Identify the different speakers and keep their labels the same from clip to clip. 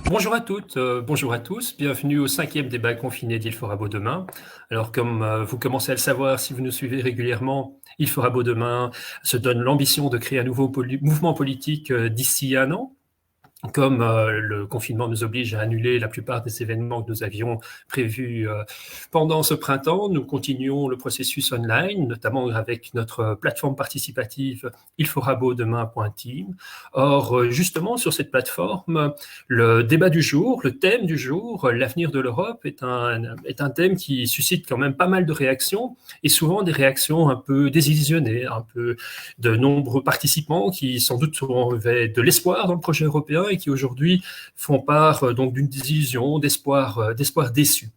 Speaker 1: Bonjour à toutes, bonjour à tous, bienvenue au cinquième débat confiné d'Il fera beau demain. Alors comme vous commencez à le savoir si vous nous suivez régulièrement, Il fera beau demain se donne l'ambition de créer un nouveau mouvement politique d'ici un an. Comme le confinement nous oblige à annuler la plupart des événements que nous avions prévus pendant ce printemps, nous continuons le processus online, notamment avec notre plateforme participative ilferabeaudemain.team. Or, justement, sur cette plateforme, le débat du jour, le thème du jour, l'avenir de l'Europe, est un thème qui suscite quand même pas mal de réactions, et souvent des réactions un peu désillusionnées, un peu de nombreux participants qui sans doute avaient de l'espoir dans le projet européen et qui aujourd'hui font part donc d'une désillusion, d'espoir déçu.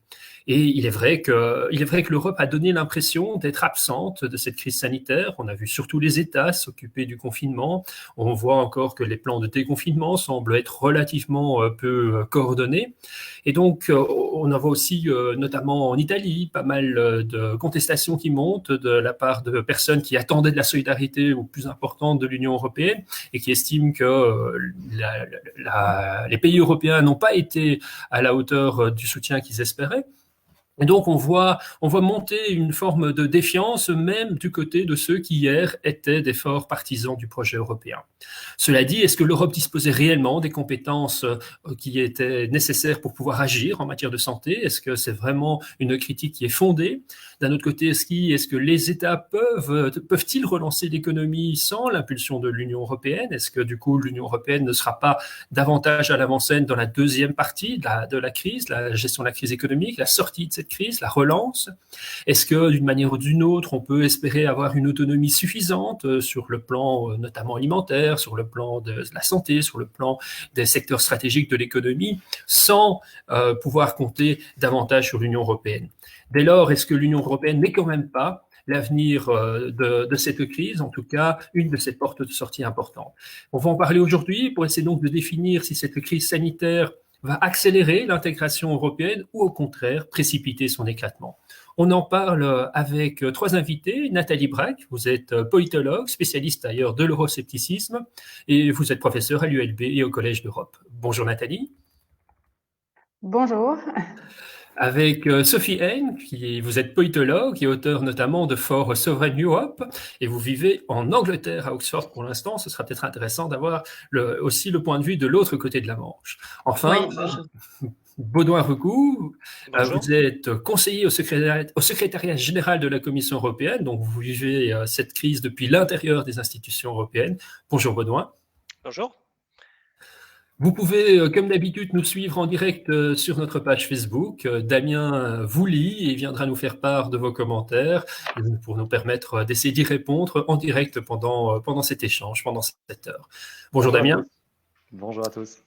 Speaker 1: Et il est vrai que l'Europe a donné l'impression d'être absente de cette crise sanitaire. On a vu surtout les États s'occuper du confinement. On voit encore que les plans de déconfinement semblent être relativement peu coordonnés. Et donc, on en voit aussi, notamment en Italie, pas mal de contestations qui montent de la part de personnes qui attendaient de la solidarité ou plus importante de l'Union européenne et qui estiment que les pays européens n'ont pas été à la hauteur du soutien qu'ils espéraient. Et donc on voit monter une forme de défiance même du côté de ceux qui hier étaient des forts partisans du projet européen. Cela dit, est-ce que l'Europe disposait réellement des compétences qui étaient nécessaires pour pouvoir agir en matière de santé? Est-ce que c'est vraiment une critique qui est fondée? D'un autre côté, est-ce que les États peuvent-ils relancer l'économie sans l'impulsion de l'Union européenne? Est-ce que du coup l'Union européenne ne sera pas davantage à l'avant-scène dans la deuxième partie de la crise, la gestion de la crise économique, la sortie de cette crise, la relance? Est-ce que d'une manière ou d'une autre, on peut espérer avoir une autonomie suffisante sur le plan notamment alimentaire, sur le plan de la santé, sur le plan des secteurs stratégiques de l'économie, sans pouvoir compter davantage sur l'Union européenne? Dès lors, est-ce que l'Union européenne n'est quand même pas l'avenir de cette crise, en tout cas une de ses portes de sortie importantes? On va en parler aujourd'hui pour essayer donc de définir si cette crise sanitaire va accélérer l'intégration européenne ou au contraire précipiter son éclatement. On en parle avec trois invités. Nathalie Braque, vous êtes politologue, spécialiste d'ailleurs de l'euroscepticisme, et vous êtes professeur à l'ULB et au Collège d'Europe. Bonjour Nathalie.
Speaker 2: Bonjour.
Speaker 1: Avec Sophie Haine, vous êtes politologue et auteur notamment de For Sovereign Europe, et vous vivez en Angleterre, à Oxford pour l'instant. Ce sera peut-être intéressant d'avoir aussi le point de vue de l'autre côté de la Manche. Enfin,
Speaker 2: Oui, bonjour.
Speaker 1: Baudouin Recou,
Speaker 3: Bonjour.
Speaker 1: vous êtes conseiller au secrétariat général de la Commission européenne, donc vous vivez cette crise depuis l'intérieur des institutions européennes. Bonjour Baudouin.
Speaker 3: Bonjour.
Speaker 1: Vous pouvez, comme d'habitude, nous suivre en direct sur notre page Facebook. Damien vous lit et viendra nous faire part de vos commentaires pour nous permettre d'essayer d'y répondre en direct pendant cet échange, pendant cette heure. Bonjour
Speaker 4: Bonjour à
Speaker 1: Damien.
Speaker 4: tous. Bonjour à tous.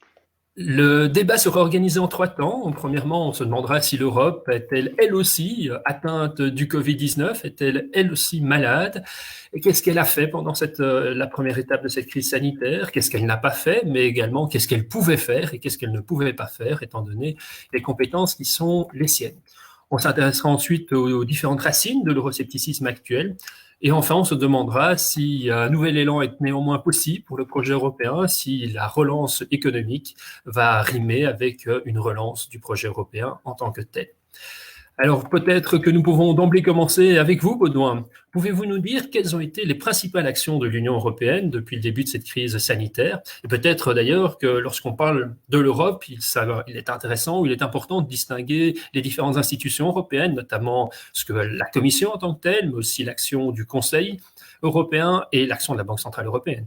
Speaker 1: Le débat sera organisé en trois temps. Premièrement, on se demandera si l'Europe est-elle elle aussi atteinte du Covid-19, est-elle elle aussi malade, et qu'est-ce qu'elle a fait pendant la première étape de cette crise sanitaire, qu'est-ce qu'elle n'a pas fait, mais également qu'est-ce qu'elle pouvait faire et qu'est-ce qu'elle ne pouvait pas faire, étant donné les compétences qui sont les siennes. On s'intéressera ensuite aux différentes racines de l'euroscepticisme actuel. Et enfin, on se demandera si un nouvel élan est néanmoins possible pour le projet européen, si la relance économique va rimer avec une relance du projet européen en tant que tel. Alors peut-être que nous pouvons d'emblée commencer avec vous, Baudouin. Pouvez-vous nous dire quelles ont été les principales actions de l'Union européenne depuis le début de cette crise sanitaire? Et peut-être d'ailleurs que lorsqu'on parle de l'Europe, il est intéressant ou il est important de distinguer les différentes institutions européennes, notamment la Commission en tant que telle, mais aussi l'action du Conseil européen et l'action de la Banque centrale européenne.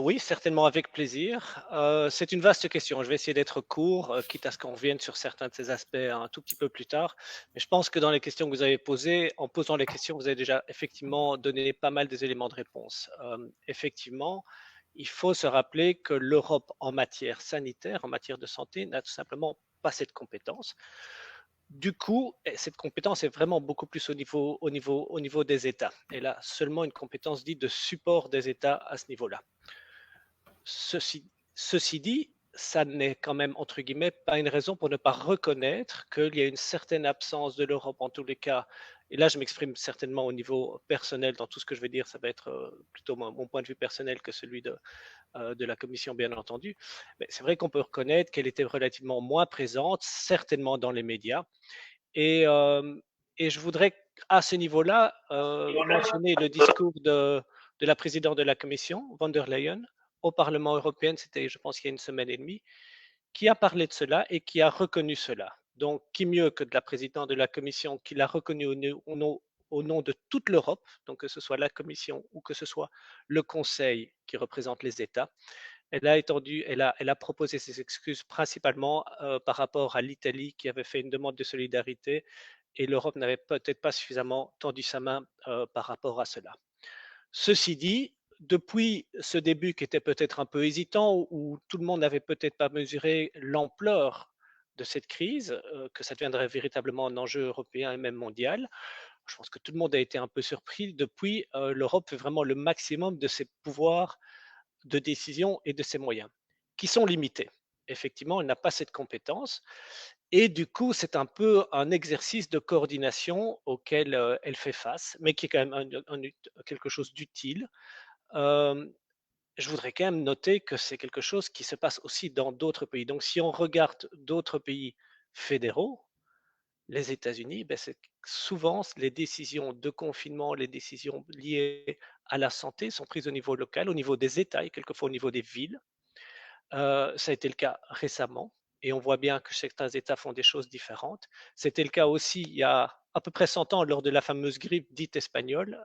Speaker 3: Oui, certainement avec plaisir. C'est une vaste question. Je vais essayer d'être court, quitte à ce qu'on revienne sur certains de ces aspects un tout petit peu plus tard. Mais je pense que dans les questions que vous avez posées, en posant les questions, vous avez déjà effectivement donné pas mal des éléments de réponse. Effectivement, il faut se rappeler que l'Europe en matière sanitaire, en matière de santé, n'a tout simplement pas cette compétence. Du coup, cette compétence est vraiment beaucoup plus au niveau des États. Elle a seulement une compétence dite de support des États à ce niveau-là. Ceci dit, ça n'est quand même, entre guillemets, pas une raison pour ne pas reconnaître qu'il y a une certaine absence de l'Europe en tous les cas. Et là, je m'exprime certainement au niveau personnel. Dans tout ce que je vais dire, ça va être plutôt mon point de vue personnel que celui de la Commission, bien entendu. Mais c'est vrai qu'on peut reconnaître qu'elle était relativement moins présente, certainement dans les médias. Et, et je voudrais, à ce niveau-là, mentionner le discours de la présidente de la Commission, von der Leyen, au Parlement européen, c'était, je pense, il y a une semaine et demie, qui a parlé de cela et qui a reconnu cela. Donc, qui mieux que de la présidente de la Commission qui l'a reconnu au nom de toute l'Europe, donc que ce soit la Commission ou que ce soit le Conseil qui représente les États. Elle a proposé ses excuses principalement par rapport à l'Italie qui avait fait une demande de solidarité et l'Europe n'avait peut-être pas suffisamment tendu sa main par rapport à cela. Ceci dit, depuis ce début qui était peut-être un peu hésitant, où tout le monde n'avait peut-être pas mesuré l'ampleur de cette crise, que ça deviendrait véritablement un enjeu européen et même mondial, je pense que tout le monde a été un peu surpris. Depuis, l'Europe fait vraiment le maximum de ses pouvoirs de décision et de ses moyens, qui sont limités. Effectivement, elle n'a pas cette compétence. Et du coup, c'est un peu un exercice de coordination auquel elle fait face, mais qui est quand même quelque chose d'utile. Je voudrais quand même noter que c'est quelque chose qui se passe aussi dans d'autres pays. Donc, si on regarde d'autres pays fédéraux, les États-Unis, ben, c'est souvent les décisions de confinement, les décisions liées à la santé sont prises au niveau local, au niveau des États et quelquefois au niveau des villes. Ça a été le cas récemment et on voit bien que certains États font des choses différentes. C'était le cas aussi il y a à peu près 100 ans lors de la fameuse grippe dite espagnole,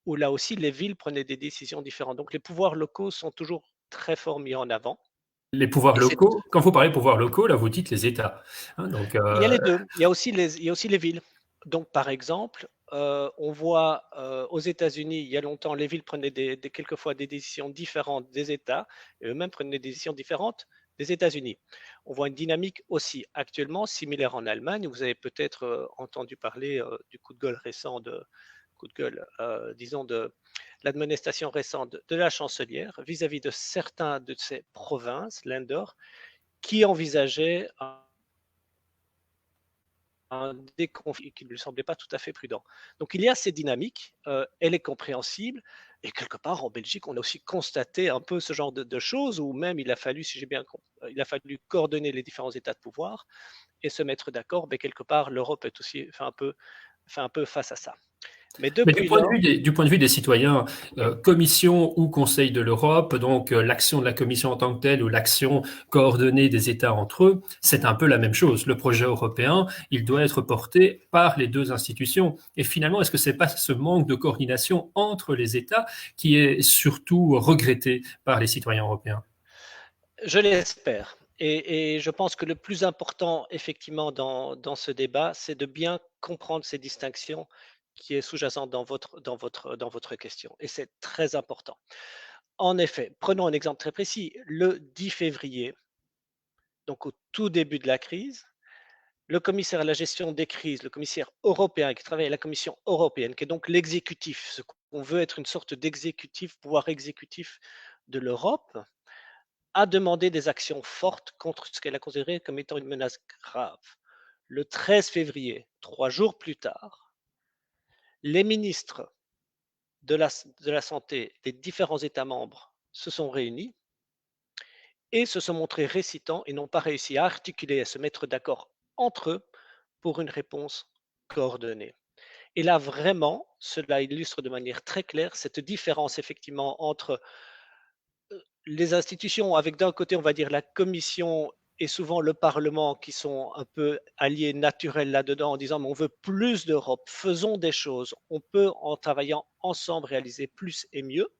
Speaker 3: où là aussi les villes prenaient des décisions différentes. Donc les pouvoirs locaux sont toujours très fort mis en avant.
Speaker 1: Les pouvoirs
Speaker 3: Et
Speaker 1: locaux, quand vous parlez de pouvoirs locaux, là, vous dites les États. Hein, donc,
Speaker 3: il y a les deux. Il y a aussi les villes. Donc par exemple, on voit aux États-Unis, il y a longtemps, les villes prenaient quelquefois des décisions différentes des États et eux-mêmes prenaient des décisions différentes des États-Unis. On voit une dynamique aussi actuellement similaire en Allemagne. Vous avez peut-être entendu parler du coup de gueule récent disons de l'administration récente de la chancelière vis-à-vis de certains de ces provinces, Länder, qui envisageaient un déconfinement qui ne lui semblait pas tout à fait prudent. Donc il y a ces dynamiques, elle est compréhensible, et quelque part en Belgique, on a aussi constaté un peu ce genre de choses, où même il a fallu, si j'ai bien compris, il a fallu coordonner les différents états de pouvoir et se mettre d'accord, mais quelque part l'Europe est aussi fait un peu face à ça.
Speaker 1: Mais du point de vue des citoyens, Commission ou Conseil de l'Europe, donc l'action de la Commission en tant que telle ou l'action coordonnée des États entre eux, c'est un peu la même chose. Le projet européen, il doit être porté par les deux institutions. Et finalement, est-ce que c'est pas ce manque de coordination entre les États qui est surtout regretté par les citoyens européens?
Speaker 3: Je l'espère. Et je pense que le plus important, effectivement, dans ce débat, c'est de bien comprendre ces distinctions qui est sous-jacente dans votre question. Et c'est très important. En effet, prenons un exemple très précis. Le 10 février, donc au tout début de la crise, le commissaire à la gestion des crises, le commissaire européen qui travaille à la Commission européenne, qui est donc l'exécutif, ce qu'on veut être une sorte d'exécutif, pouvoir exécutif de l'Europe, a demandé des actions fortes contre ce qu'elle a considéré comme étant une menace grave. Le 13 février, 3 jours plus tard, les ministres de la Santé des différents États membres se sont réunis et se sont montrés récitants et n'ont pas réussi à articuler, à se mettre d'accord entre eux pour une réponse coordonnée. Et là, vraiment, cela illustre de manière très claire cette différence effectivement entre les institutions, avec d'un côté, on va dire la Commission et souvent le Parlement qui sont un peu alliés naturels là-dedans en disant mais on veut plus d'Europe, faisons des choses, on peut en travaillant ensemble réaliser plus et mieux.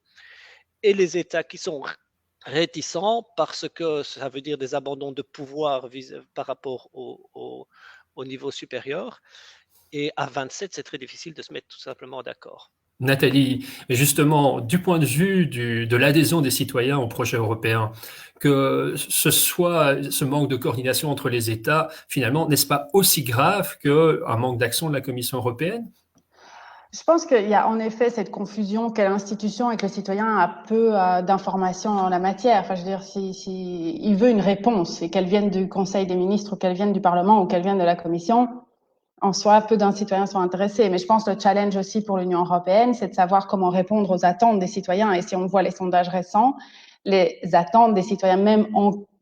Speaker 3: Et les États qui sont réticents parce que ça veut dire des abandons de pouvoir par rapport au niveau supérieur. Et à 27, c'est très difficile de se mettre tout simplement d'accord.
Speaker 1: Nathalie, justement, du point de vue de l'adhésion des citoyens au projet européen, que ce soit ce manque de coordination entre les États, finalement, n'est-ce pas aussi grave qu'un manque d'action de la Commission européenne?
Speaker 2: Je pense qu'il y a en effet cette confusion quelle institution et que le citoyen a peu d'informations en la matière. Enfin, je veux dire, si il veut une réponse et qu'elle vienne du Conseil des ministres ou qu'elle vienne du Parlement ou qu'elle vienne de la Commission, en soi, peu d'un citoyen sont intéressés. Mais je pense que le challenge aussi pour l'Union européenne, c'est de savoir comment répondre aux attentes des citoyens. Et si on voit les sondages récents, les attentes des citoyens, même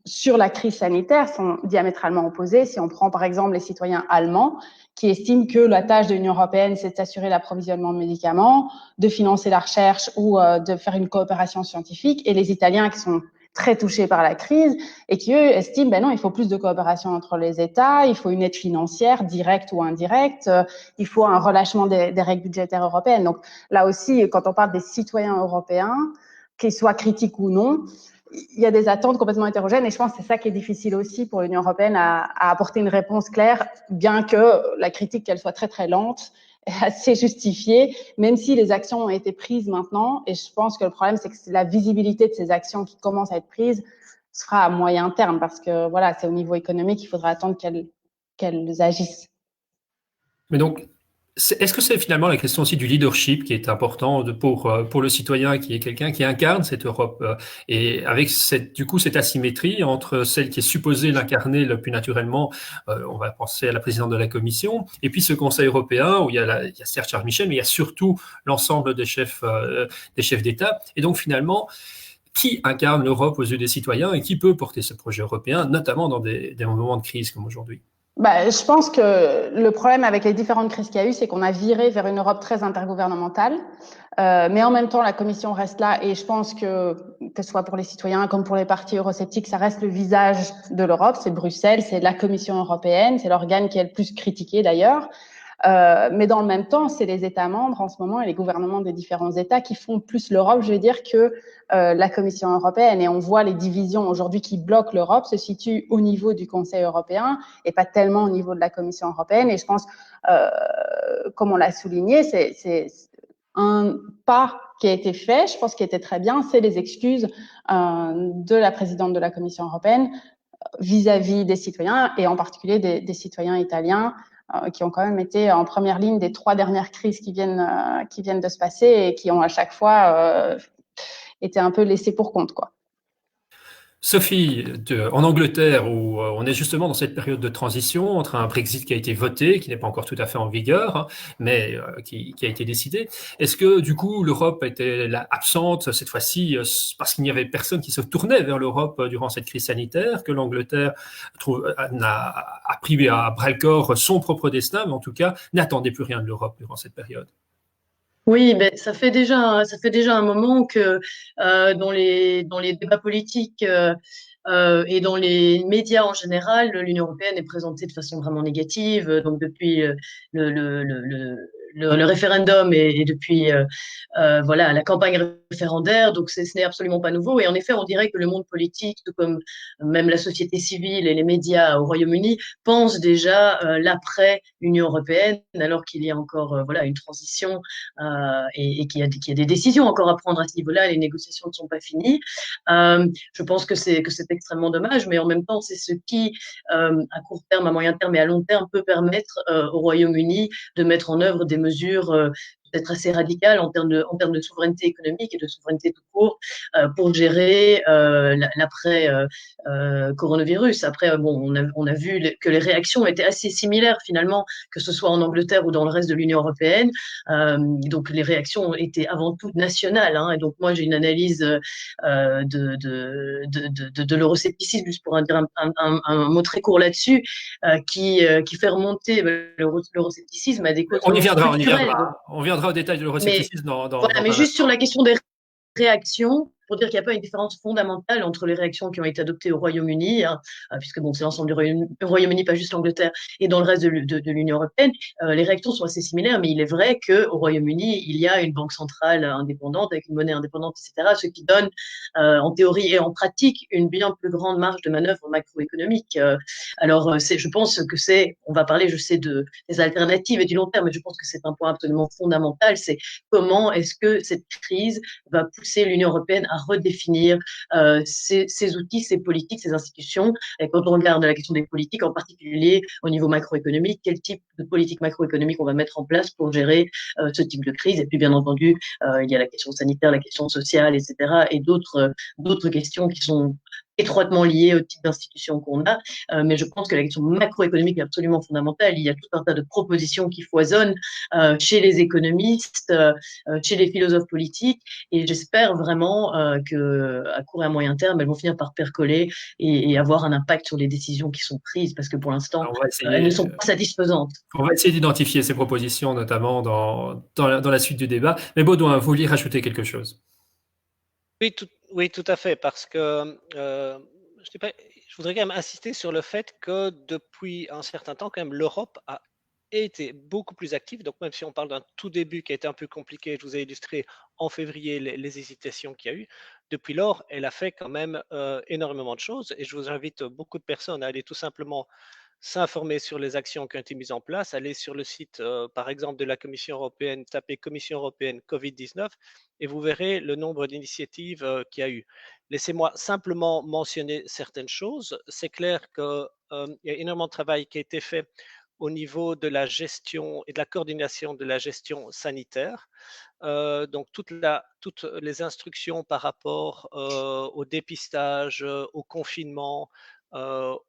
Speaker 2: sur la crise sanitaire, sont diamétralement opposées. Si on prend par exemple les citoyens allemands, qui estiment que la tâche de l'Union européenne, c'est d'assurer l'approvisionnement de médicaments, de financer la recherche ou de faire une coopération scientifique, et les Italiens qui sont très touchés par la crise et qui, eux, estiment, ben non, il faut plus de coopération entre les États, il faut une aide financière, directe ou indirecte, il faut un relâchement des règles budgétaires européennes. Donc là aussi, quand on parle des citoyens européens, qu'ils soient critiques ou non, il y a des attentes complètement hétérogènes et je pense que c'est ça qui est difficile aussi pour l'Union européenne à apporter une réponse claire, bien que la critique, qu'elle soit très très lente, est assez justifiée, même si les actions ont été prises maintenant. Et je pense que le problème, c'est que c'est la visibilité de ces actions qui commencent à être prises sera à moyen terme parce que voilà, c'est au niveau économique, il faudra attendre qu'elles agissent.
Speaker 1: Mais donc, est-ce que c'est finalement la question aussi du leadership qui est important pour le citoyen, qui est quelqu'un qui incarne cette Europe et avec du coup cette asymétrie entre celle qui est supposée l'incarner le plus naturellement, on va penser à la présidente de la Commission, et puis ce Conseil européen où il y a certes Charles Michel, mais il y a surtout l'ensemble des chefs d'État. Et donc finalement, qui incarne l'Europe aux yeux des citoyens et qui peut porter ce projet européen, notamment dans des moments de crise comme aujourd'hui?
Speaker 2: Je pense que le problème avec les différentes crises qu'il y a eu, c'est qu'on a viré vers une Europe très intergouvernementale. Mais en même temps, la Commission reste là et je pense que ce soit pour les citoyens comme pour les partis eurosceptiques, ça reste le visage de l'Europe. C'est Bruxelles, c'est la Commission européenne, c'est l'organe qui est le plus critiqué d'ailleurs. Mais dans le même temps, c'est les États membres en ce moment et les gouvernements des différents États qui font plus l'Europe, je veux dire, que la Commission européenne. Et on voit les divisions aujourd'hui qui bloquent l'Europe se situent au niveau du Conseil européen et pas tellement au niveau de la Commission européenne. Et je pense, comme on l'a souligné, c'est un pas qui a été fait, je pense qui était très bien, c'est les excuses de la présidente de la Commission européenne vis-à-vis des citoyens et en particulier des citoyens italiens qui ont quand même été en première ligne des 3 dernières crises qui viennent de se passer et qui ont à chaque fois été un peu laissés pour compte, quoi.
Speaker 1: Sophie, en Angleterre, où on est justement dans cette période de transition entre un Brexit qui a été voté, qui n'est pas encore tout à fait en vigueur, hein, mais qui a été décidé, est-ce que du coup l'Europe était absente cette fois-ci parce qu'il n'y avait personne qui se tournait vers l'Europe durant cette crise sanitaire, que l'Angleterre a pris à bras-le-corps son propre destin, mais en tout cas n'attendait plus rien de l'Europe durant cette période?
Speaker 4: Oui, ben ça fait déjà un moment que dans les débats politiques et dans les médias en général, l'Union européenne est présentée de façon vraiment négative. Donc depuis le, le, le, le, le référendum et depuis voilà la campagne référendaire, donc ce n'est absolument pas nouveau. Et en effet, on dirait que le monde politique, tout comme même la société civile et les médias au Royaume-Uni, pensent déjà l'après Union européenne, alors qu'il y a encore voilà une transition et qu'il y a des décisions encore à prendre à ce niveau-là. Les négociations ne sont pas finies. Je pense que c'est extrêmement dommage, mais en même temps, c'est ce qui, à court terme, à moyen terme et à long terme, peut permettre au Royaume-Uni de mettre en œuvre des mesures peut-être assez radicales en termes de souveraineté économique et de souveraineté tout court pour gérer l'après coronavirus. Après, bon, on a vu que les réactions étaient assez similaires finalement, que ce soit en Angleterre ou dans le reste de l'Union européenne. Donc les réactions étaient avant tout nationales. Hein, et donc moi j'ai une analyse de l'euroscepticisme, juste pour dire un mot très court là-dessus, qui fait remonter l'euroscepticisme à des causes structurelles.
Speaker 1: On viendra au détail de l'euroscepticisme
Speaker 4: mais juste sur la question des réactions, pour dire qu'il n'y a pas une différence fondamentale entre les réactions qui ont été adoptées au Royaume-Uni, hein, puisque bon, c'est l'ensemble du Royaume-Uni, pas juste l'Angleterre, et dans le reste de l'Union européenne, les réactions sont assez similaires, mais il est vrai qu'au Royaume-Uni, il y a une banque centrale indépendante, avec une monnaie indépendante, etc., ce qui donne, en théorie et en pratique, une bien plus grande marge de manœuvre macroéconomique. Alors, je pense que on va parler, je sais, des alternatives et du long terme, mais je pense que c'est un point absolument fondamental, c'est comment est-ce que cette crise va pousser l'Union européenne à redéfinir ses outils, ses politiques, ses institutions. Et quand on regarde la question des politiques, en particulier au niveau macroéconomique, quel type de politique macroéconomique on va mettre en place pour gérer ce type de crise. Et puis, bien entendu, il y a la question sanitaire, la question sociale, etc. et d'autres questions qui sont étroitement liées au type d'institution qu'on a. Mais je pense que la question macroéconomique est absolument fondamentale. Il y a tout un tas de propositions qui foisonnent chez les économistes, chez les philosophes politiques, et j'espère vraiment qu'à court et à moyen terme, elles vont finir par percoler et avoir un impact sur les décisions qui sont prises, parce que pour l'instant, elles ne sont pas satisfaisantes.
Speaker 1: On va essayer d'identifier ces propositions, notamment dans la suite du débat. Mais Baudouin, vous vouliez rajouter quelque chose?
Speaker 3: Oui, tout à fait, parce que je voudrais quand même insister sur le fait que depuis un certain temps, quand même, l'Europe a été beaucoup plus active. Donc, même si on parle d'un tout début qui a été un peu compliqué, je vous ai illustré en février les hésitations qu'il y a eu. Depuis lors, elle a fait quand même énormément de choses. Et je vous invite beaucoup de personnes à aller tout simplement s'informer sur les actions qui ont été mises en place, aller sur le site, par exemple, de la Commission européenne, tapez Commission européenne Covid-19 et vous verrez le nombre d'initiatives qu'il y a eu. Laissez-moi simplement mentionner certaines choses. C'est clair qu'il y a énormément de travail qui a été fait au niveau de la gestion et de la coordination de la gestion sanitaire. Donc, toutes les instructions par rapport au dépistage, au confinement,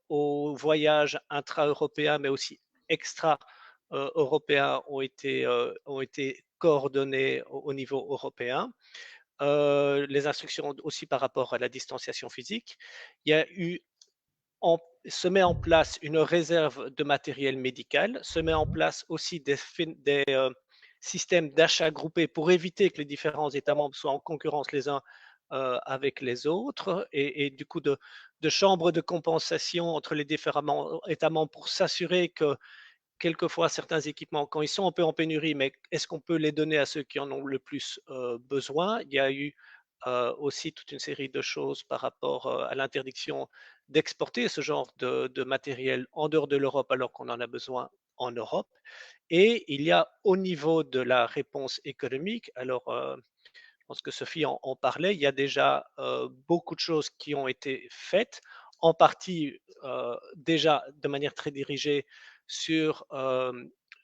Speaker 3: aux voyages intra-européens, mais aussi extra-européens ont été coordonnés au niveau européen. Les instructions aussi par rapport à la distanciation physique. Il y a eu se met en place une réserve de matériel médical, se met en place aussi des systèmes d'achat groupés pour éviter que les différents États membres soient en concurrence les uns avec les autres et du coup de chambres de compensation entre les différents États membres pour s'assurer que quelquefois certains équipements, quand ils sont un peu en pénurie, mais est-ce qu'on peut les donner à ceux qui en ont le plus besoin? Il y a eu aussi toute une série de choses par rapport à l'interdiction d'exporter ce genre de matériel en dehors de l'Europe alors qu'on en a besoin en Europe. Et il y a au niveau de la réponse économique, alors je pense que Sophie en parlait, il y a déjà beaucoup de choses qui ont été faites, en partie déjà de manière très dirigée sur,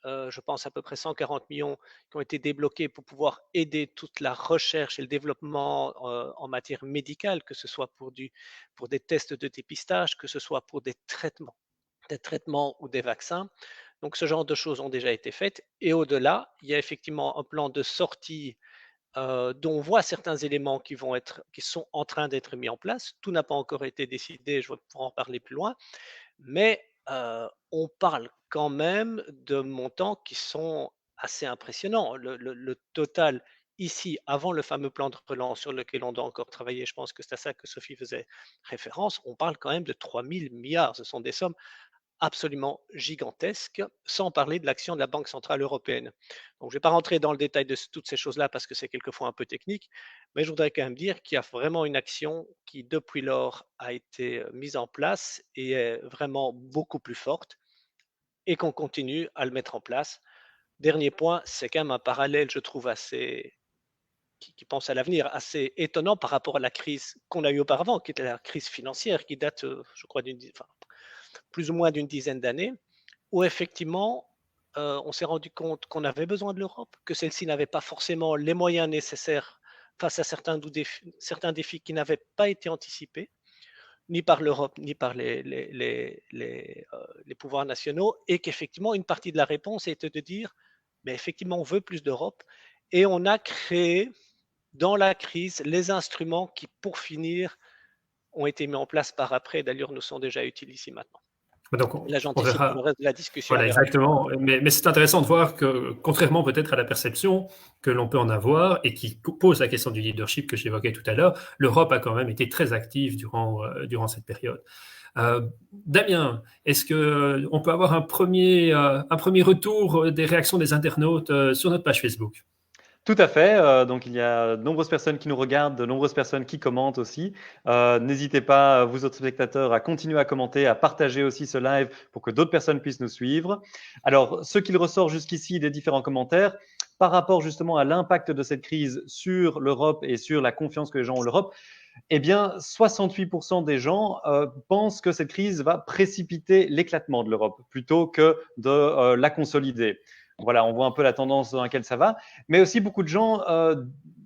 Speaker 3: je pense, à peu près 140 millions qui ont été débloqués pour pouvoir aider toute la recherche et le développement en matière médicale, que ce soit pour des tests de dépistage, que ce soit pour des traitements ou des vaccins. Donc, ce genre de choses ont déjà été faites. Et au-delà, il y a effectivement un plan de sortie dont on voit certains éléments qui sont en train d'être mis en place. Tout n'a pas encore été décidé, je vais pouvoir en parler plus loin, mais on parle quand même de montants qui sont assez impressionnants. Le total ici, avant le fameux plan de relance sur lequel on doit encore travailler, je pense que c'est à ça que Sophie faisait référence, on parle quand même de 3 000 milliards. Ce sont des sommes absolument gigantesque, sans parler de l'action de la Banque centrale européenne. Donc, je ne vais pas rentrer dans le détail de toutes ces choses-là parce que c'est quelquefois un peu technique, mais je voudrais quand même dire qu'il y a vraiment une action qui, depuis lors, a été mise en place et est vraiment beaucoup plus forte et qu'on continue à le mettre en place. Dernier point, c'est quand même un parallèle, je trouve, qui pense à l'avenir, assez étonnant par rapport à la crise qu'on a eue auparavant, qui était la crise financière, qui date, je crois, plus ou moins d'une dizaine d'années, où effectivement, on s'est rendu compte qu'on avait besoin de l'Europe, que celle-ci n'avait pas forcément les moyens nécessaires face à certains défis qui n'avaient pas été anticipés, ni par l'Europe, ni par les pouvoirs nationaux, et qu'effectivement, une partie de la réponse était de dire, mais effectivement, on veut plus d'Europe, et on a créé dans la crise les instruments qui, pour finir, ont été mis en place par après, d'ailleurs, nous sont déjà utiles ici maintenant.
Speaker 1: Donc,
Speaker 3: Là,
Speaker 1: on
Speaker 3: j'anticipe
Speaker 1: verra.
Speaker 3: le reste de la discussion.
Speaker 1: Voilà, exactement. Mais c'est intéressant de voir que, contrairement peut-être à la perception que l'on peut en avoir et qui pose la question du leadership que j'évoquais tout à l'heure, l'Europe a quand même été très active durant cette période. Damien, est-ce qu'on peut avoir un premier retour des réactions des internautes sur notre page Facebook?
Speaker 5: Tout à fait. Donc, il y a de nombreuses personnes qui nous regardent, de nombreuses personnes qui commentent aussi. N'hésitez pas, vous autres spectateurs, à continuer à commenter, à partager aussi ce live pour que d'autres personnes puissent nous suivre. Alors, ce qu'il ressort jusqu'ici des différents commentaires, par rapport justement à l'impact de cette crise sur l'Europe et sur la confiance que les gens ont en l'Europe, eh bien, 68% des gens pensent que cette crise va précipiter l'éclatement de l'Europe plutôt que de la consolider. Voilà, on voit un peu la tendance dans laquelle ça va. Mais aussi, beaucoup de gens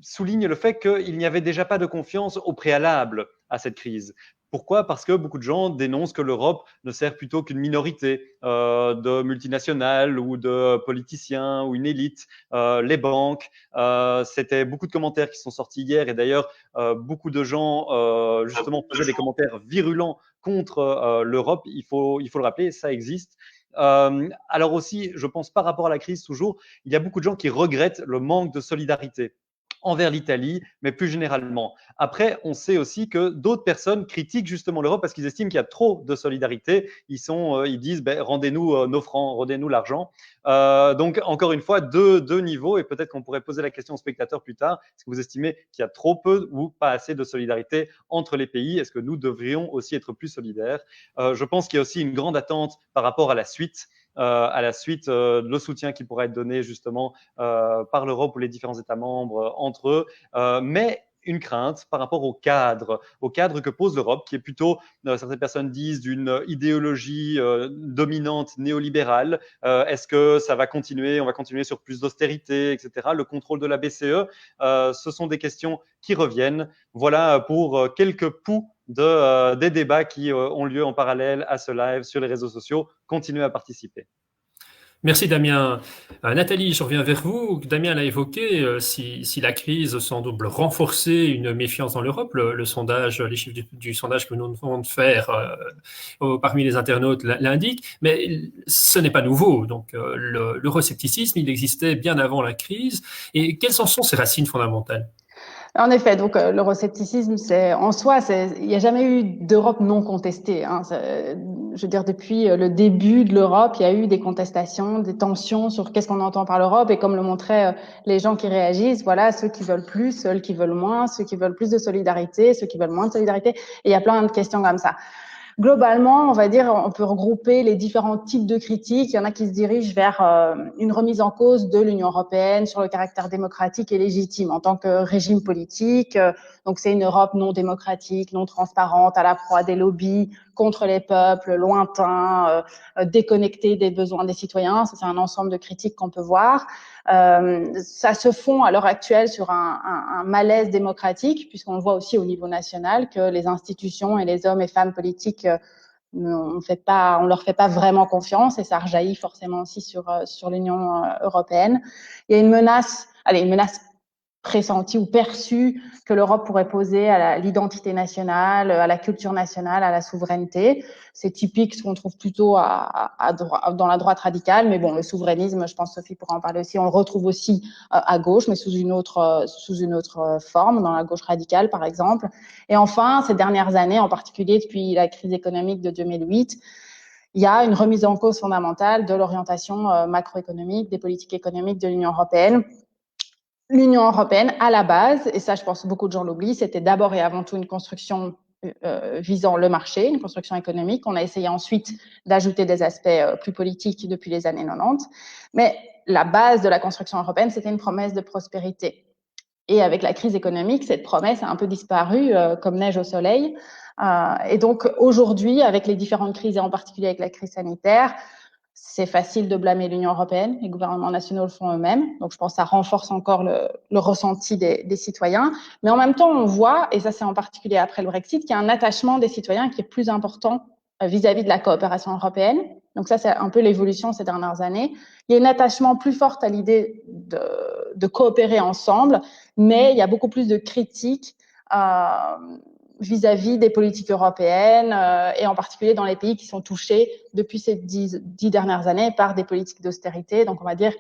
Speaker 5: soulignent le fait qu'il n'y avait déjà pas de confiance au préalable à cette crise. Pourquoi? Parce que beaucoup de gens dénoncent que l'Europe ne sert plutôt qu'une minorité de multinationales ou de politiciens ou une élite, les banques. C'était beaucoup de commentaires qui sont sortis hier et d'ailleurs beaucoup de gens justement faisaient des commentaires virulents contre l'Europe. Il faut le rappeler, ça existe. Alors aussi, je pense par rapport à la crise toujours, il y a beaucoup de gens qui regrettent le manque de solidarité envers l'Italie, mais plus généralement. Après, on sait aussi que d'autres personnes critiquent justement l'Europe parce qu'ils estiment qu'il y a trop de solidarité. Ils disent, rendez-nous nos francs, rendez-nous l'argent. Donc, encore une fois, deux niveaux, et peut-être qu'on pourrait poser la question aux spectateurs plus tard. Est-ce que vous estimez qu'il y a trop peu ou pas assez de solidarité entre les pays? Est-ce que nous devrions aussi être plus solidaires? Je pense qu'il y a aussi une grande attente par rapport à la suite. Le soutien qui pourra être donné justement par l'Europe ou les différents États membres entre eux, mais une crainte par rapport au cadre que pose l'Europe, qui est plutôt, certaines personnes disent, d'une idéologie dominante néolibérale. Est-ce que ça va continuer? On va continuer sur plus d'austérité, etc. Le contrôle de la BCE, ce sont des questions qui reviennent. Voilà pour quelques poux des débats qui ont lieu en parallèle à ce live sur les réseaux sociaux. Continuez à participer.
Speaker 1: Merci Damien. Nathalie, je reviens vers vous. Damien l'a évoqué, si la crise semble renforcer une méfiance dans l'Europe, les chiffres du sondage que nous venons de faire parmi les internautes l'indiquent, mais ce n'est pas nouveau. Donc l'euroscepticisme, il existait bien avant la crise. Et quelles en sont ses racines fondamentales?
Speaker 2: En effet, donc l'euroscepticisme, il n'y a jamais eu d'Europe non contestée. Hein. Je veux dire, depuis le début de l'Europe, il y a eu des contestations, des tensions sur qu'est-ce qu'on entend par l'Europe, et comme le montraient les gens qui réagissent, voilà, ceux qui veulent plus, ceux qui veulent moins, ceux qui veulent plus de solidarité, ceux qui veulent moins de solidarité, et il y a plein de questions comme ça. Globalement, on va dire, on peut regrouper les différents types de critiques. Il y en a qui se dirigent vers une remise en cause de l'Union européenne sur le caractère démocratique et légitime en tant que régime politique. Donc, c'est une Europe non démocratique, non transparente, à la proie des lobbies, contre les peuples, lointains, déconnectés des besoins des citoyens. Ça, c'est un ensemble de critiques qu'on peut voir. Ça se fond à l'heure actuelle sur un malaise démocratique, puisqu'on le voit aussi au niveau national que les institutions et les hommes et femmes politiques on leur fait pas vraiment confiance, et ça rejaillit forcément aussi sur l'Union européenne. Il y a une menace pressentie ou perçue que l'Europe pourrait poser à l'identité nationale, à la culture nationale, à la souveraineté. C'est typique, ce qu'on trouve plutôt dans la droite radicale, mais bon, le souverainisme, je pense Sophie pourra en parler aussi, on le retrouve aussi à gauche, mais sous une autre forme, dans la gauche radicale par exemple. Et enfin, ces dernières années, en particulier depuis la crise économique de 2008, il y a une remise en cause fondamentale de l'orientation macroéconomique, des politiques économiques de l'Union européenne. L'Union européenne, à la base, et ça je pense que beaucoup de gens l'oublient, c'était d'abord et avant tout une construction visant le marché, une construction économique. On a essayé ensuite d'ajouter des aspects plus politiques depuis les années 90. Mais la base de la construction européenne, c'était une promesse de prospérité. Et avec la crise économique, cette promesse a un peu disparu comme neige au soleil. Et donc aujourd'hui, avec les différentes crises, et en particulier avec la crise sanitaire, c'est facile de blâmer l'Union européenne, les gouvernements nationaux le font eux-mêmes, donc je pense que ça renforce encore le ressenti des citoyens. Mais en même temps, on voit, et ça c'est en particulier après le Brexit, qu'il y a un attachement des citoyens qui est plus important vis-à-vis de la coopération européenne. Donc ça, c'est un peu l'évolution ces dernières années. Il y a un attachement plus fort à l'idée de coopérer ensemble, mais il y a beaucoup plus de critiques vis-à-vis des politiques européennes et en particulier dans les pays qui sont touchés depuis ces 10 dernières années par des politiques d'austérité. Donc, on va dire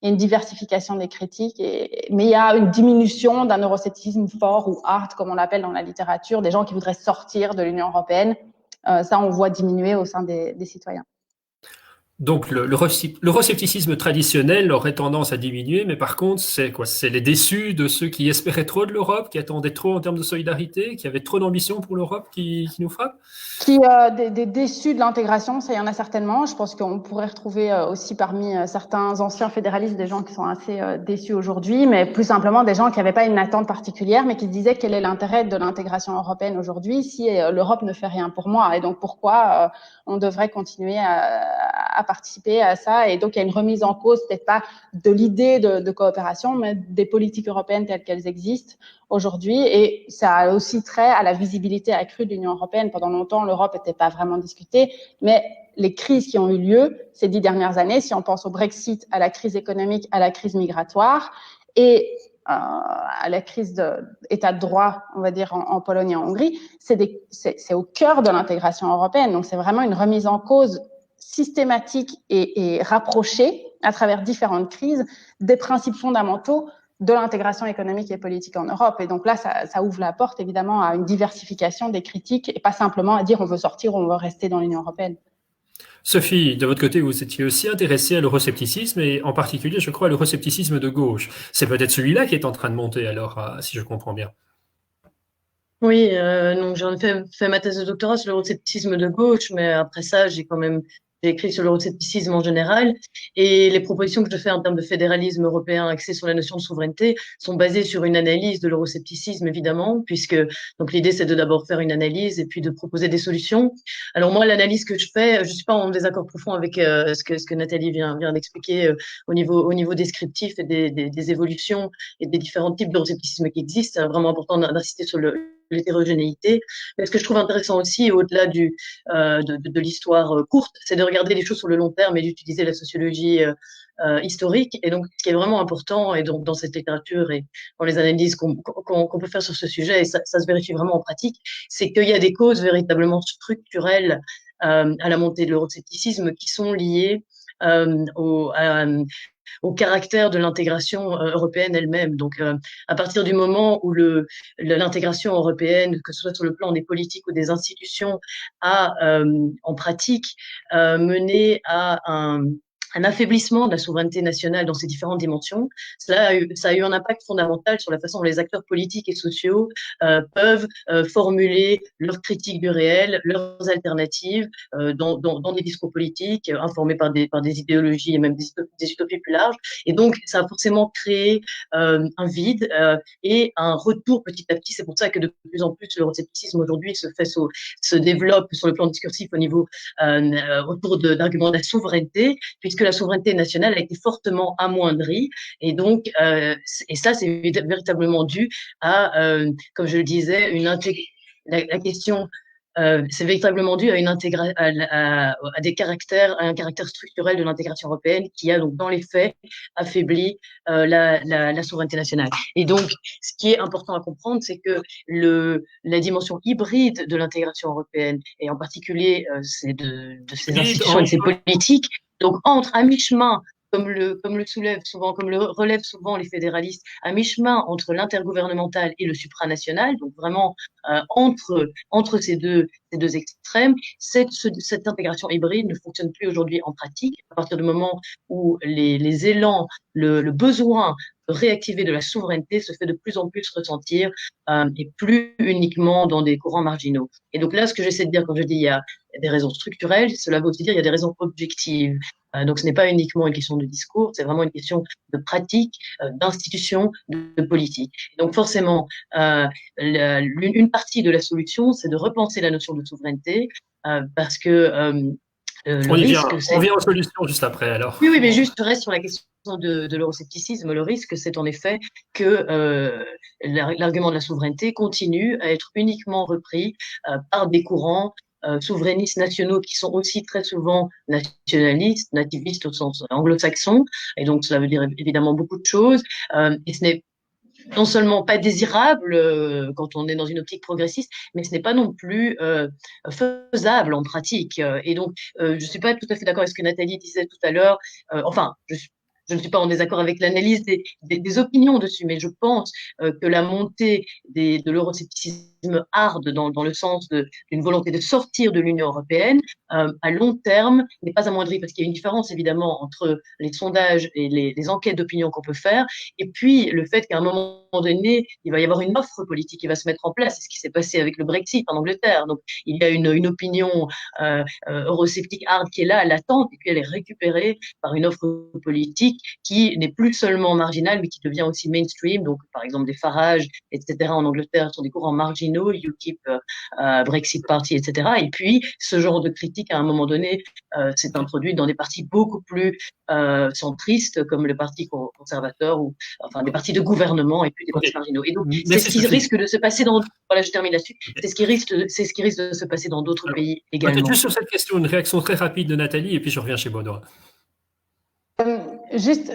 Speaker 2: il y a une diversification des critiques, mais il y a une diminution d'un euroscepticisme fort ou hard, comme on l'appelle dans la littérature, des gens qui voudraient sortir de l'Union européenne. Ça, on voit diminuer au sein des citoyens.
Speaker 1: Donc l'euroscepticisme traditionnel aurait tendance à diminuer, mais par contre, c'est quoi? C'est les déçus de ceux qui espéraient trop de l'Europe, qui attendaient trop en termes de solidarité, qui avaient trop d'ambition pour l'Europe qui nous frappent?
Speaker 2: Des déçus de l'intégration, ça y en a certainement. Je pense qu'on pourrait retrouver aussi parmi certains anciens fédéralistes des gens qui sont assez déçus aujourd'hui, mais plus simplement des gens qui n'avaient pas une attente particulière, mais qui se disaient quel est l'intérêt de l'intégration européenne aujourd'hui si l'Europe ne fait rien pour moi, et donc pourquoi on devrait continuer à participer à ça. Et donc, il y a une remise en cause, peut-être pas de l'idée de coopération, mais des politiques européennes telles qu'elles existent aujourd'hui. Et ça a aussi trait à la visibilité accrue de l'Union européenne. Pendant longtemps, l'Europe n'était pas vraiment discutée, mais les crises qui ont eu lieu ces 10 dernières années, si on pense au Brexit, à la crise économique, à la crise migratoire et à la crise d'état de droit, on va dire, en Pologne et en Hongrie, c'est au cœur de l'intégration européenne. Donc, c'est vraiment une remise en cause systématique et rapprochée à travers différentes crises des principes fondamentaux de l'intégration économique et politique en Europe. Et donc là, ça ouvre la porte, évidemment, à une diversification des critiques et pas simplement à dire on veut sortir ou on veut rester dans l'Union européenne.
Speaker 1: Sophie, de votre côté, vous étiez aussi intéressée à l'euroscepticisme et en particulier, je crois, à l'euroscepticisme de gauche. C'est peut-être celui-là qui est en train de monter alors, si je comprends bien.
Speaker 4: Oui, donc j'en ai fait ma thèse de doctorat sur l'euroscepticisme de gauche, mais après ça, j'ai écrit sur l'euroscepticisme en général. Et les propositions que je fais en termes de fédéralisme européen axé sur la notion de souveraineté sont basées sur une analyse de l'euroscepticisme, évidemment, puisque donc l'idée, c'est de d'abord faire une analyse et puis de proposer des solutions. Alors moi, l'analyse que je fais, je suis pas en désaccord profond avec ce que Nathalie vient d'expliquer au niveau descriptif et des évolutions et des différents types d'euroscepticisme qui existent. C'est vraiment important d'insister sur l'hétérogénéité. Mais ce que je trouve intéressant aussi, au-delà de l'histoire courte, c'est de regarder les choses sur le long terme et d'utiliser la sociologie historique. Et donc, ce qui est vraiment important, et donc dans cette littérature et dans les analyses qu'on peut faire sur ce sujet, et ça se vérifie vraiment en pratique, c'est qu'il y a des causes véritablement structurelles à la montée de l'euroscepticisme qui sont liées au caractère de l'intégration européenne elle-même. Donc, à partir du moment où l'intégration européenne, que ce soit sur le plan des politiques ou des institutions, a en pratique mené à un affaiblissement de la souveraineté nationale dans ses différentes dimensions, ça a eu un impact fondamental sur la façon dont les acteurs politiques et sociaux peuvent formuler leurs critiques du réel, leurs alternatives dans des discours politiques informés par des idéologies et même des utopies plus larges. Et donc, ça a forcément créé un vide et un retour petit à petit. C'est pour ça que de plus en plus, l'euroscepticisme aujourd'hui se développe sur le plan discursif au niveau autour d'arguments de la souveraineté, puisque la souveraineté nationale a été fortement amoindrie. Et donc, et ça, c'est véritablement dû à, comme je le disais, la question, c'est véritablement dû à un caractère structurel de l'intégration européenne qui a donc dans les faits affaibli la souveraineté nationale. Et donc, ce qui est important à comprendre, c'est que la dimension hybride de l'intégration européenne, et en particulier de ses institutions et de ses politiques, donc entre à mi-chemin, comme le relèvent souvent les fédéralistes, à mi-chemin entre l'intergouvernemental et le supranational, donc vraiment entre ces deux extrêmes, cette intégration hybride ne fonctionne plus aujourd'hui en pratique. À partir du moment où les élans, le besoin de réactiver de la souveraineté se fait de plus en plus ressentir et plus uniquement dans des courants marginaux. Et donc là, ce que j'essaie de dire quand je dis il y a des raisons structurelles, cela veut aussi dire il y a des raisons objectives. Donc ce n'est pas uniquement une question de discours, c'est vraiment une question de pratique, d'institution, de politique. Et donc forcément, une partie de la solution, c'est de repenser la notion de souveraineté, parce que
Speaker 1: on vient aux solutions juste après, alors.
Speaker 4: Oui, mais juste je reste sur la question de l'euroscepticisme. Le risque, c'est en effet que l'argument de la souveraineté continue à être uniquement repris par des courants souverainistes nationaux qui sont aussi très souvent nationalistes, nativistes au sens anglo-saxon. Et donc, cela veut dire évidemment beaucoup de choses. Et ce n'est non seulement pas désirable quand on est dans une optique progressiste, mais ce n'est pas non plus faisable en pratique. Et donc, je suis pas tout à fait d'accord avec ce que Nathalie disait tout à l'heure. Enfin, je ne suis pas en désaccord avec l'analyse des opinions dessus, mais je pense que la montée de l'euroscepticisme hard dans le sens d'une volonté de sortir de l'Union européenne, à long terme, n'est pas amoindrie, parce qu'il y a une différence évidemment entre les sondages et les enquêtes d'opinion qu'on peut faire, et puis le fait qu'à un moment donné, il va y avoir une offre politique qui va se mettre en place. C'est ce qui s'est passé avec le Brexit en Angleterre. Donc, il y a une opinion eurosceptique hard qui est là, latente, et puis elle est récupérée par une offre politique qui n'est plus seulement marginale, mais qui devient aussi mainstream. Donc, par exemple, des Farage, etc. en Angleterre sont des courants marginaux marginaux, UKIP, Brexit Party, etc. Et puis, ce genre de critique, à un moment donné, s'est introduit dans des partis beaucoup plus centristes, comme le Parti conservateur, ou enfin des partis de gouvernement et puis des partis marginaux. Et donc, c'est ce qui risque de se passer dans... Voilà, je termine là-dessus. C'est ce qui risque de se passer dans d'autres pays également.
Speaker 1: Juste sur cette question, une réaction très rapide de Nathalie, et puis je reviens chez Baudouin.
Speaker 2: Juste,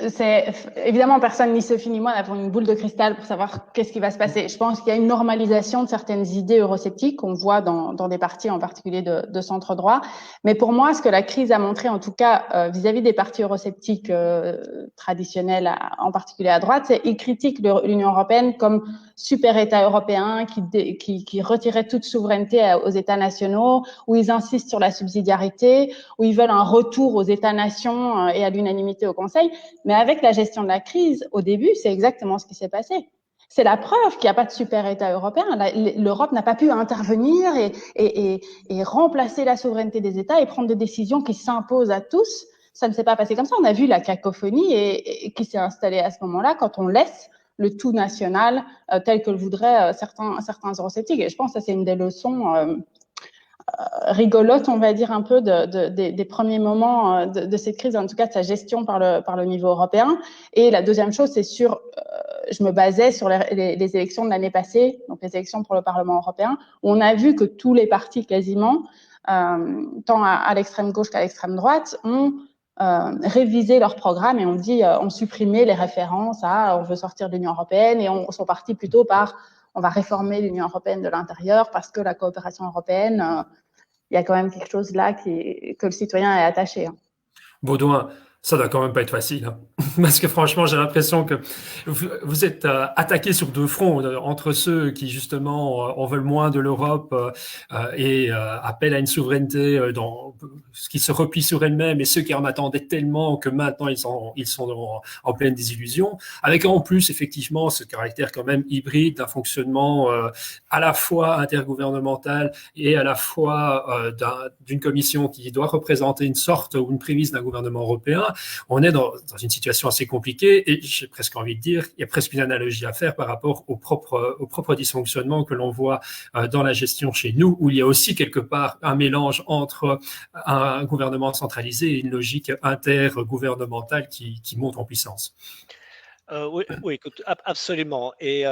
Speaker 2: évidemment, personne ni Sophie ni moi n'avons une boule de cristal pour savoir qu'est-ce qui va se passer. Je pense qu'il y a une normalisation de certaines idées eurosceptiques qu'on voit dans des partis, en particulier de centre droit. Mais pour moi, ce que la crise a montré, en tout cas vis-à-vis des partis eurosceptiques traditionnels, en particulier à droite, c'est qu'ils critiquent l'Union européenne comme super État européen qui retirait toute souveraineté aux États nationaux, où ils insistent sur la subsidiarité, où ils veulent un retour aux États-nations et à l'unanimité au Conseil. Mais avec la gestion de la crise, au début, c'est exactement ce qui s'est passé. C'est la preuve qu'il n'y a pas de super-État européen. L'Europe n'a pas pu intervenir et remplacer la souveraineté des États et prendre des décisions qui s'imposent à tous. Ça ne s'est pas passé comme ça. On a vu la cacophonie qui s'est installée à ce moment-là quand on laisse le tout national tel que le voudraient certains eurosceptiques. Et je pense que ça, c'est une des leçons rigolote, on va dire, un peu des premiers moments de cette crise, en tout cas de sa gestion par le niveau européen. Et la deuxième chose, c'est je me basais sur les élections de l'année passée, donc les élections pour le Parlement européen, où on a vu que tous les partis quasiment, tant à l'extrême gauche qu'à l'extrême droite, ont révisé leur programme et ont supprimé les références à on veut sortir de l'Union européenne et on sont partis plutôt par on va réformer l'Union européenne de l'intérieur parce que la coopération européenne, il y a quand même quelque chose là que le citoyen est attaché.
Speaker 1: Baudouin, ça doit quand même pas être facile, hein. Parce que franchement, j'ai l'impression que vous êtes attaqué sur deux fronts, entre ceux qui justement en veulent moins de l'Europe et appellent à une souveraineté dans ce qui se replie sur elle-même, et ceux qui en attendaient tellement que maintenant ils sont en pleine désillusion, avec en plus effectivement ce caractère quand même hybride d'un fonctionnement à la fois intergouvernemental et à la fois d'une commission qui doit représenter une sorte ou une prémisse d'un gouvernement européen. On est dans une situation assez compliquée et j'ai presque envie de dire, il y a presque une analogie à faire par rapport au propre dysfonctionnement que l'on voit dans la gestion chez nous, où il y a aussi quelque part un mélange entre un gouvernement centralisé et une logique intergouvernementale qui monte en puissance.
Speaker 3: Oui, écoute, absolument. Et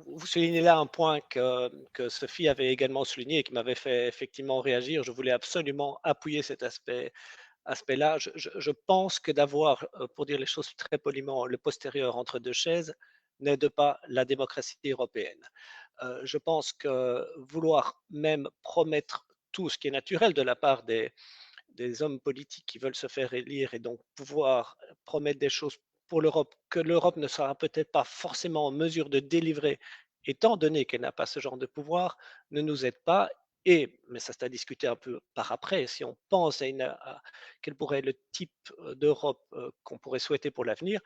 Speaker 3: vous soulignez là un point que Sophie avait également souligné et qui m'avait fait effectivement réagir. Je voulais absolument appuyer cet aspect-là. Je pense que d'avoir, pour dire les choses très poliment, le postérieur entre deux chaises n'aide pas la démocratie européenne. Je pense que vouloir même promettre tout ce qui est naturel de la part des hommes politiques qui veulent se faire élire et donc pouvoir promettre des choses pour l'Europe que l'Europe ne sera peut-être pas forcément en mesure de délivrer, étant donné qu'elle n'a pas ce genre de pouvoir, ne nous aide pas. Et, mais ça c'est à discuter un peu par après, si on pense à quel pourrait être le type d'Europe qu'on pourrait souhaiter pour l'avenir,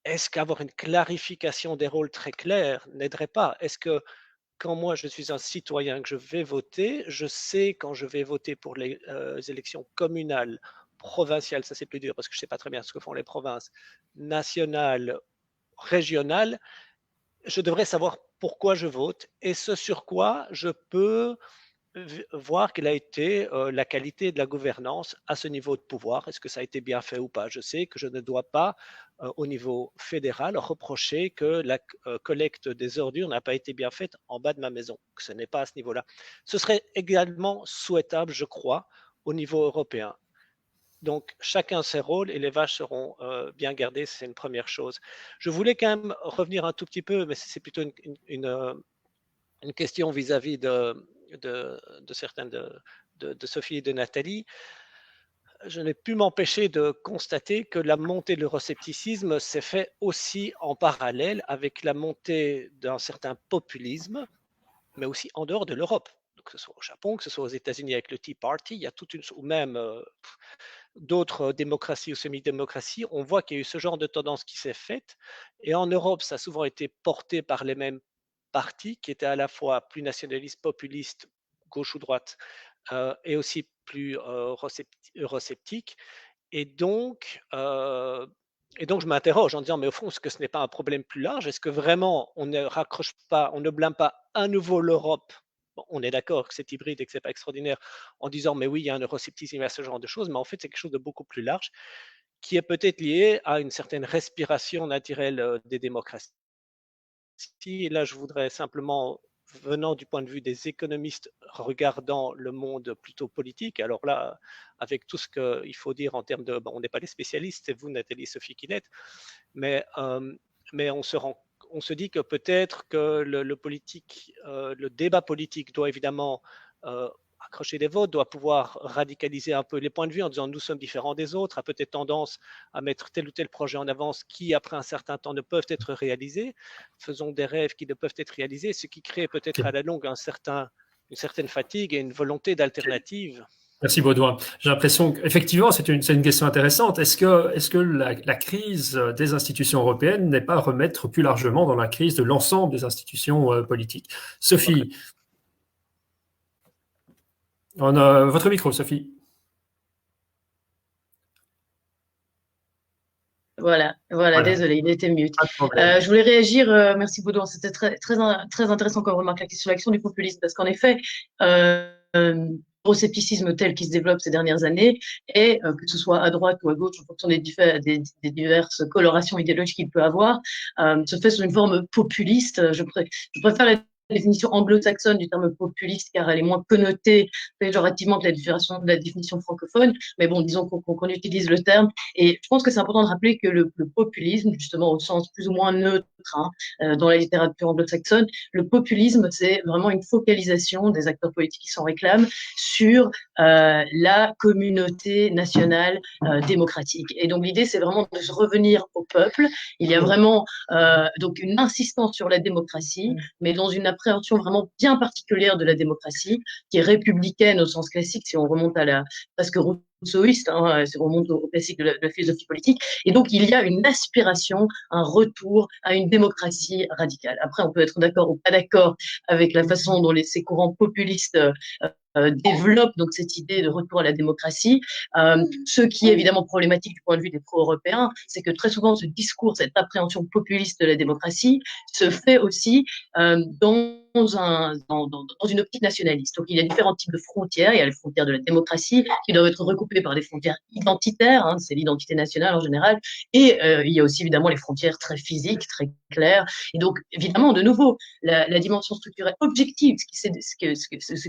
Speaker 3: est-ce qu'avoir une clarification des rôles très clairs n'aiderait pas? Est-ce que quand moi je suis un citoyen que je vais voter, je sais quand je vais voter pour les élections communales, provinciales, ça c'est plus dur parce que je ne sais pas très bien ce que font les provinces, nationales, régionales, je devrais savoir pourquoi je vote et ce sur quoi je peux voir quelle a été la qualité de la gouvernance à ce niveau de pouvoir. Est-ce que ça a été bien fait ou pas? Je sais que je ne dois pas, au niveau fédéral, reprocher que la collecte des ordures n'a pas été bien faite en bas de ma maison, que ce n'est pas à ce niveau-là. Ce serait également souhaitable, je crois, au niveau européen. Donc, chacun ses rôles et les vaches seront bien gardées, c'est une première chose. Je voulais quand même revenir un tout petit peu, mais c'est plutôt une question vis-à-vis de certains de Sophie et de Nathalie. Je n'ai pu m'empêcher de constater que la montée de l'euroscepticisme s'est fait aussi en parallèle avec la montée d'un certain populisme, mais aussi en dehors de l'Europe. Que ce soit au Japon, que ce soit aux États-Unis avec le Tea Party, il y a ou même d'autres démocraties ou semi-démocraties, on voit qu'il y a eu ce genre de tendance qui s'est faite. Et en Europe, ça a souvent été porté par les mêmes partis qui étaient à la fois plus nationalistes, populistes, gauche ou droite, et aussi plus eurosceptiques. Et donc, Et donc, je m'interroge en disant, mais au fond, est-ce que ce n'est pas un problème plus large? Est-ce que vraiment on ne raccroche pas, on ne blâme pas à nouveau l'Europe? Bon, on est d'accord que c'est hybride et que c'est pas extraordinaire en disant, mais oui, il y a un euroscepticisme, il y a ce genre de choses, mais en fait, c'est quelque chose de beaucoup plus large qui est peut-être lié à une certaine respiration naturelle des démocraties. Et là, je voudrais simplement, venant du point de vue des économistes regardant le monde plutôt politique, alors là, avec tout ce qu'il faut dire en termes de, bon, on n'est pas les spécialistes, c'est vous, Nathalie, Sophie, qui l'êtes, mais, mais on se dit que peut-être que le politique, le débat politique doit évidemment accrocher des votes, doit pouvoir radicaliser un peu les points de vue en disant nous sommes différents des autres, a peut-être tendance à mettre tel ou tel projet en avance qui, après un certain temps, ne peuvent être réalisés. Faisons des rêves qui ne peuvent être réalisés, ce qui crée peut-être à la longue une certaine fatigue et une volonté d'alternative.
Speaker 1: Merci Baudouin. J'ai l'impression qu'effectivement, c'est une question intéressante. Est-ce que la crise des institutions européennes n'est pas à remettre plus largement dans la crise de l'ensemble des institutions politiques? Sophie, on a votre micro, Sophie.
Speaker 4: Voilà, désolé, il était mute. Je voulais réagir, merci Baudouin, c'était très intéressant comme remarque sur l'action du populisme, parce qu'en effet, euroscepticisme tel qu'il se développe ces dernières années, et que ce soit à droite ou à gauche, en fonction des diverses colorations idéologiques qu'il peut avoir, se fait sous une forme populiste. Je préfère la définition anglo-saxonne du terme populiste, car elle est moins connotée péjorativement que la définition francophone. Mais bon, disons qu'on utilise le terme. Et je pense que c'est important de rappeler que le populisme, justement au sens plus ou moins neutre dans la littérature anglo-saxonne, le populisme, c'est vraiment une focalisation des acteurs politiques qui s'en réclament sur la communauté nationale démocratique. Et donc l'idée, c'est vraiment de revenir au peuple. Il y a vraiment donc une insistance sur la démocratie, mais dans une appréhension vraiment bien particulière de la démocratie, qui est républicaine au sens classique, si on remonte à la presque rousseauiste, si on remonte au classique de la philosophie politique. Et donc, il y a une aspiration, un retour à une démocratie radicale. Après, on peut être d'accord ou pas d'accord avec la façon dont ces courants populistes développent donc cette idée de retour à la démocratie. Ce qui est évidemment problématique du point de vue des pro-européens, c'est que très souvent ce discours, cette appréhension populiste de la démocratie se fait aussi dans une optique nationaliste. Donc il y a différents types de frontières. Il y a les frontières de la démocratie qui doivent être recoupées par des frontières identitaires, c'est l'identité nationale en général, et il y a aussi évidemment les frontières très physiques, très claires. Et donc évidemment, de nouveau, la dimension structurelle objective, ce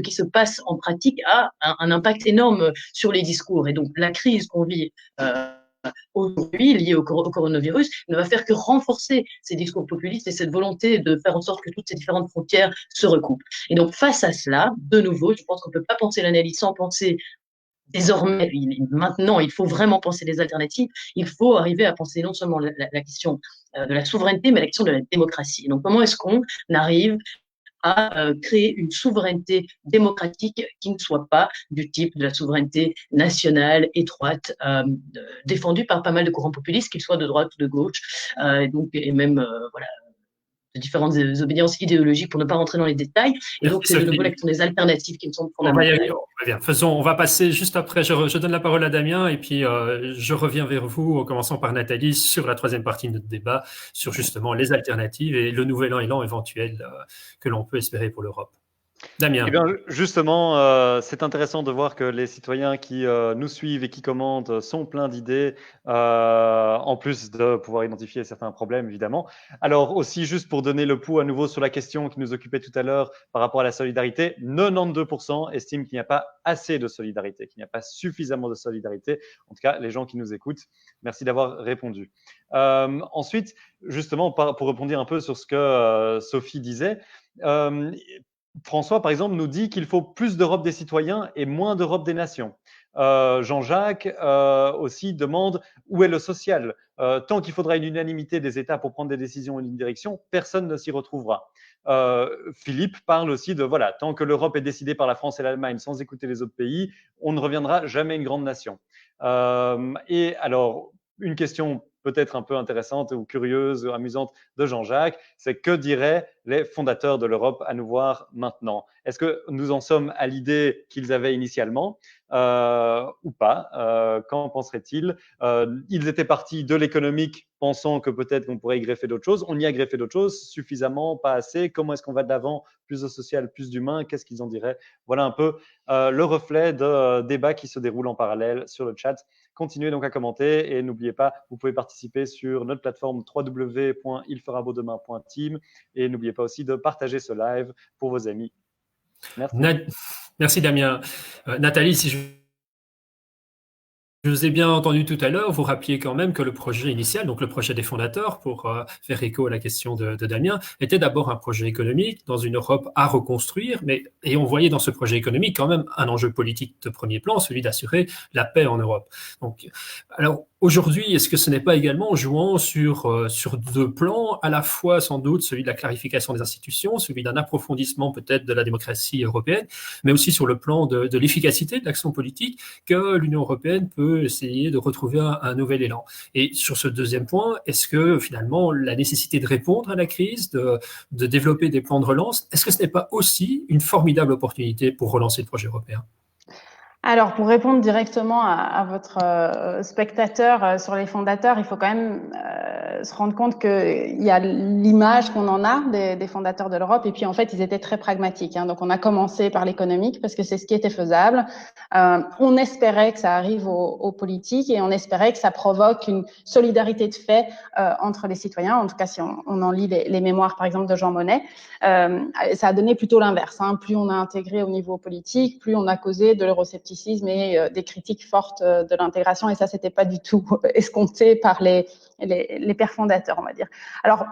Speaker 4: qui se passe en pratique a un impact énorme sur les discours. Et donc la crise qu'on vit aujourd'hui, liée au coronavirus, ne va faire que renforcer ces discours populistes et cette volonté de faire en sorte que toutes ces différentes frontières se recoupent. Et donc face à cela, de nouveau, je pense qu'on ne peut pas penser l'analyse sans penser désormais, maintenant, il faut vraiment penser les alternatives. Il faut arriver à penser non seulement la question de la souveraineté, mais la question de la démocratie. Donc comment est-ce qu'on arrive à créer une souveraineté démocratique qui ne soit pas du type de la souveraineté nationale étroite, défendue par pas mal de courants populistes, qu'ils soient de droite ou de gauche, et même voilà, de différentes obédiences idéologiques pour ne pas rentrer dans les détails. Et donc, c'est de nouveau la question des alternatives qui me semblent fondamentales.
Speaker 1: On va passer juste après. Je donne la parole à Damien et puis je reviens vers vous, en commençant par Nathalie, sur la troisième partie de notre débat, sur justement les alternatives et le nouvel élan éventuel que l'on peut espérer pour l'Europe. Damien.
Speaker 5: Eh bien, justement, c'est intéressant de voir que les citoyens qui nous suivent et qui commentent sont pleins d'idées, en plus de pouvoir identifier certains problèmes, évidemment. Alors aussi, juste pour donner le pouls à nouveau sur la question qui nous occupait tout à l'heure par rapport à la solidarité, 92% estiment qu'il n'y a pas assez de solidarité, qu'il n'y a pas suffisamment de solidarité. En tout cas, les gens qui nous écoutent, merci d'avoir répondu. Ensuite, justement, pour répondre un peu sur ce que Sophie disait, François, par exemple, nous dit qu'il faut plus d'Europe des citoyens et moins d'Europe des nations. Jean-Jacques aussi demande où est le social. Tant qu'il faudra une unanimité des États pour prendre des décisions en une direction, personne ne s'y retrouvera. Philippe parle aussi de voilà, tant que l'Europe est décidée par la France et l'Allemagne sans écouter les autres pays, on ne reviendra jamais une grande nation. Et alors, une question peut-être un peu intéressante ou curieuse ou amusante de Jean-Jacques, c'est que dirait les fondateurs de l'Europe à nous voir maintenant. Est-ce que nous en sommes à l'idée qu'ils avaient initialement ou pas? Qu'en penseraient-ils? Ils étaient partis de l'économique pensant que peut-être qu'on pourrait y greffer d'autres choses. On y a greffé d'autres choses, suffisamment, pas assez. Comment est-ce qu'on va de l'avant? Plus de social, plus d'humain, qu'est-ce qu'ils en diraient? Voilà un peu le reflet de débats qui se déroulent en parallèle sur le chat. Continuez donc à commenter et n'oubliez pas, vous pouvez participer sur notre plateforme www.ilferabeaudemain.team et n'oubliez pas aussi de partager ce live pour vos amis. Merci.
Speaker 1: Merci Damien. Nathalie, si je vous ai bien entendu tout à l'heure, vous rappeliez quand même que le projet initial, donc le projet des fondateurs, pour faire écho à la question de Damien, était d'abord un projet économique dans une Europe à reconstruire, et on voyait dans ce projet économique quand même un enjeu politique de premier plan, celui d'assurer la paix en Europe. Donc, alors, aujourd'hui, est-ce que ce n'est pas également en jouant sur deux plans, à la fois sans doute celui de la clarification des institutions, celui d'un approfondissement peut-être de la démocratie européenne, mais aussi sur le plan de l'efficacité de l'action politique, que l'Union européenne peut essayer de retrouver un nouvel élan. Et sur ce deuxième point, est-ce que finalement la nécessité de répondre à la crise, de développer des plans de relance, est-ce que ce n'est pas aussi une formidable opportunité pour relancer le projet européen ?
Speaker 2: Alors, pour répondre directement à votre spectateur sur les fondateurs, il faut quand même se rendre compte qu'il y a l'image qu'on en a des fondateurs de l'Europe, et puis en fait, ils étaient très pragmatiques. Hein. Donc, on a commencé par l'économique parce que c'est ce qui était faisable. On espérait que ça arrive aux politiques et on espérait que ça provoque une solidarité de fait entre les citoyens. En tout cas, si on en lit les mémoires, par exemple, de Jean Monnet, ça a donné plutôt l'inverse. Hein. Plus on a intégré au niveau politique, plus on a causé de l'euroscepticisme et des critiques fortes de l'intégration, et ça, c'était pas du tout escompté par les pères fondateurs, on va dire. Alors,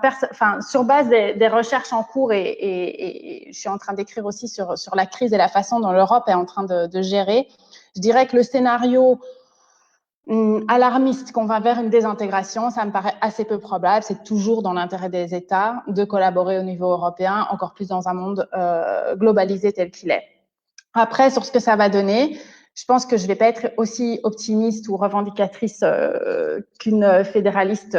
Speaker 2: sur base des recherches en cours, et je suis en train d'écrire aussi sur la crise et la façon dont l'Europe est en train de gérer, je dirais que le scénario alarmiste qu'on va vers une désintégration, ça me paraît assez peu probable. C'est toujours dans l'intérêt des États de collaborer au niveau européen, encore plus dans un monde globalisé tel qu'il est. Après, sur ce que ça va donner, je pense que je vais pas être aussi optimiste ou revendicatrice qu'une fédéraliste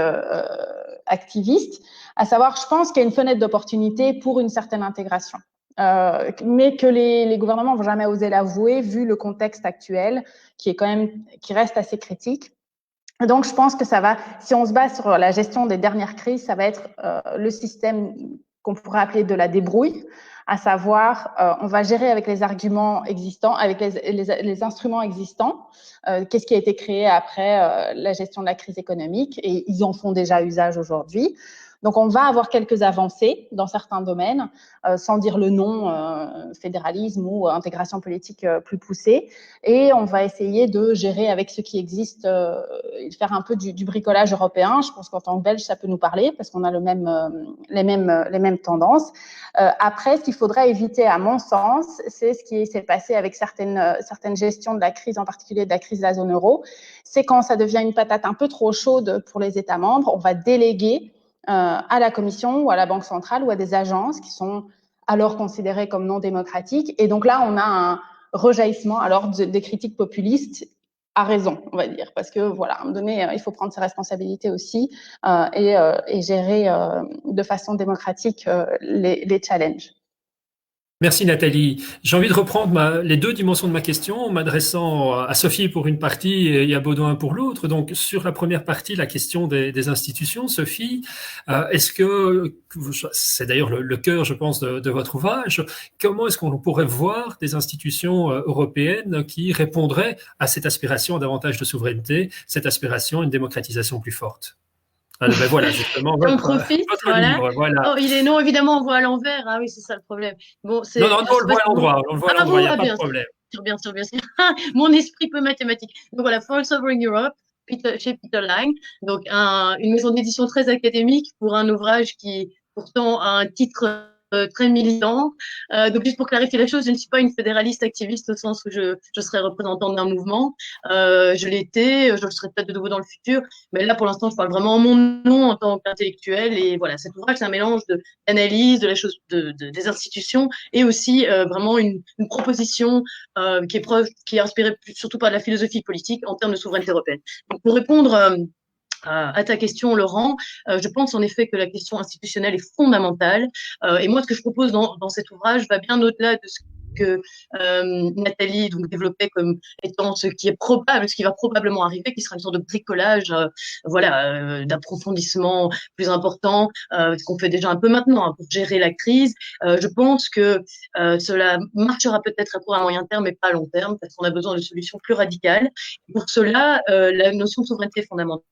Speaker 2: activiste. À savoir, je pense qu'il y a une fenêtre d'opportunité pour une certaine intégration, mais que les gouvernements vont jamais oser l'avouer vu le contexte actuel qui reste assez critique. Donc, je pense que ça va, si on se base sur la gestion des dernières crises, ça va être le système qu'on pourrait appeler de la débrouille, à savoir, on va gérer avec les arguments existants, avec les instruments existants, qu'est-ce qui a été créé après la gestion de la crise économique, et ils en font déjà usage aujourd'hui. Donc, on va avoir quelques avancées dans certains domaines, sans dire le nom, fédéralisme ou intégration politique plus poussée. Et on va essayer de gérer avec ce qui existe, faire un peu du bricolage européen. Je pense qu'en tant que Belge, ça peut nous parler parce qu'on a les mêmes tendances. Après, ce qu'il faudrait éviter, à mon sens, c'est ce qui s'est passé avec certaines gestions de la crise, en particulier de la crise de la zone euro. C'est quand ça devient une patate un peu trop chaude pour les États membres, on va déléguer à la Commission ou à la Banque centrale ou à des agences qui sont alors considérées comme non démocratiques. Et donc là, on a un rejaillissement alors des critiques populistes à raison, on va dire, parce que voilà, à un moment donné, il faut prendre ses responsabilités aussi et gérer de façon démocratique les challenges.
Speaker 1: Merci Nathalie. J'ai envie de reprendre les deux dimensions de ma question en m'adressant à Sophie pour une partie et à Baudouin pour l'autre. Donc sur la première partie, la question des institutions, Sophie, est-ce que, c'est d'ailleurs le cœur, je pense, de votre ouvrage, comment est-ce qu'on pourrait voir des institutions européennes qui répondraient à cette aspiration à davantage de souveraineté, cette aspiration à une démocratisation plus forte? Ben voilà, justement,
Speaker 4: on profite, voilà.
Speaker 1: Livre, voilà.
Speaker 4: Oh, non, évidemment, on voit à l'envers. Ah oui, c'est ça le problème. Bon,
Speaker 1: non, on le voit à l'endroit. On le voit à l'endroit, il n'y a pas de problème.
Speaker 4: Bien sûr. Mon esprit peu mathématique. Donc voilà, For Sovereign Europe, chez Peter Lang. Donc une maison d'édition très académique pour un ouvrage qui pourtant a un titre très militant. Donc juste pour clarifier la chose, je ne suis pas une fédéraliste activiste au sens où je serais représentante d'un mouvement. Je l'étais, je le serai peut-être de nouveau dans le futur, mais là pour l'instant je parle vraiment en mon nom en tant qu'intellectuel. Et voilà, cet ouvrage c'est un mélange d'analyse de la chose, des institutions et aussi vraiment une proposition qui est inspirée surtout par la philosophie politique en termes de souveraineté européenne. Donc pour répondre à ta question, Laurent, je pense en effet que la question institutionnelle est fondamentale. Et moi, ce que je propose dans cet ouvrage va bien au-delà de ce que Nathalie donc développait comme étant ce qui est probable, ce qui va probablement arriver, qui sera une sorte de bricolage, d'approfondissement plus important, ce qu'on fait déjà un peu maintenant pour gérer la crise. Je pense que cela marchera peut-être à court à moyen terme, mais pas à long terme, parce qu'on a besoin de solutions plus radicales. Pour cela, la notion de souveraineté est fondamentale.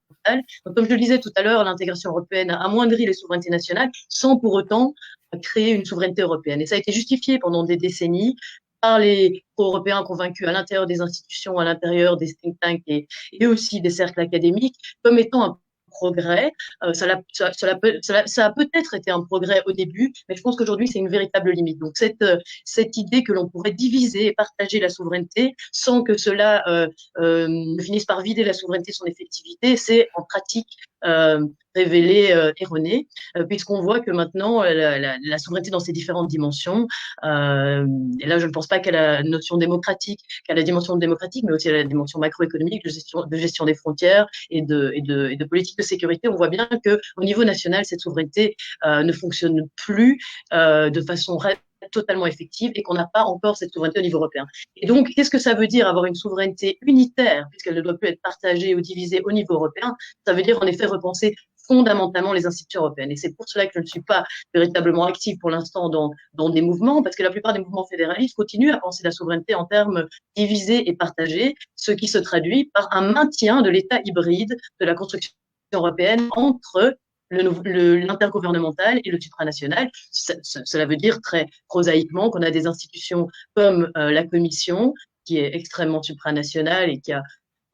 Speaker 4: Donc, comme je le disais tout à l'heure, l'intégration européenne a amoindri les souverainetés nationales sans pour autant créer une souveraineté européenne. Et ça a été justifié pendant des décennies par les pro-européens convaincus à l'intérieur des institutions, à l'intérieur des think tanks et aussi des cercles académiques comme étant un progrès. Ça a peut-être été un progrès au début, mais je pense qu'aujourd'hui, c'est une véritable limite. Donc, cette idée que l'on pourrait diviser et partager la souveraineté sans que cela ne finisse par vider la souveraineté de son effectivité, c'est en pratique révélé erroné, puisqu'on voit que maintenant, la souveraineté dans ses différentes dimensions, et là, je ne pense pas qu'à la notion démocratique, qu'à la dimension démocratique, mais aussi à la dimension macroéconomique, de gestion des frontières et de politique de sécurité, on voit bien qu'au niveau national, cette souveraineté ne fonctionne plus de façon totalement effective et qu'on n'a pas encore cette souveraineté au niveau européen. Et donc, qu'est-ce que ça veut dire avoir une souveraineté unitaire, puisqu'elle ne doit plus être partagée ou divisée au niveau européen? Ça veut dire en effet repenser fondamentalement les institutions européennes. Et c'est pour cela que je ne suis pas véritablement active pour l'instant dans des mouvements, parce que la plupart des mouvements fédéralistes continuent à penser la souveraineté en termes divisés et partagés, ce qui se traduit par un maintien de l'état hybride de la construction européenne entre l'intergouvernemental et le supranational. Cela veut dire très prosaïquement qu'on a des institutions comme la Commission, qui est extrêmement supranationale et qui a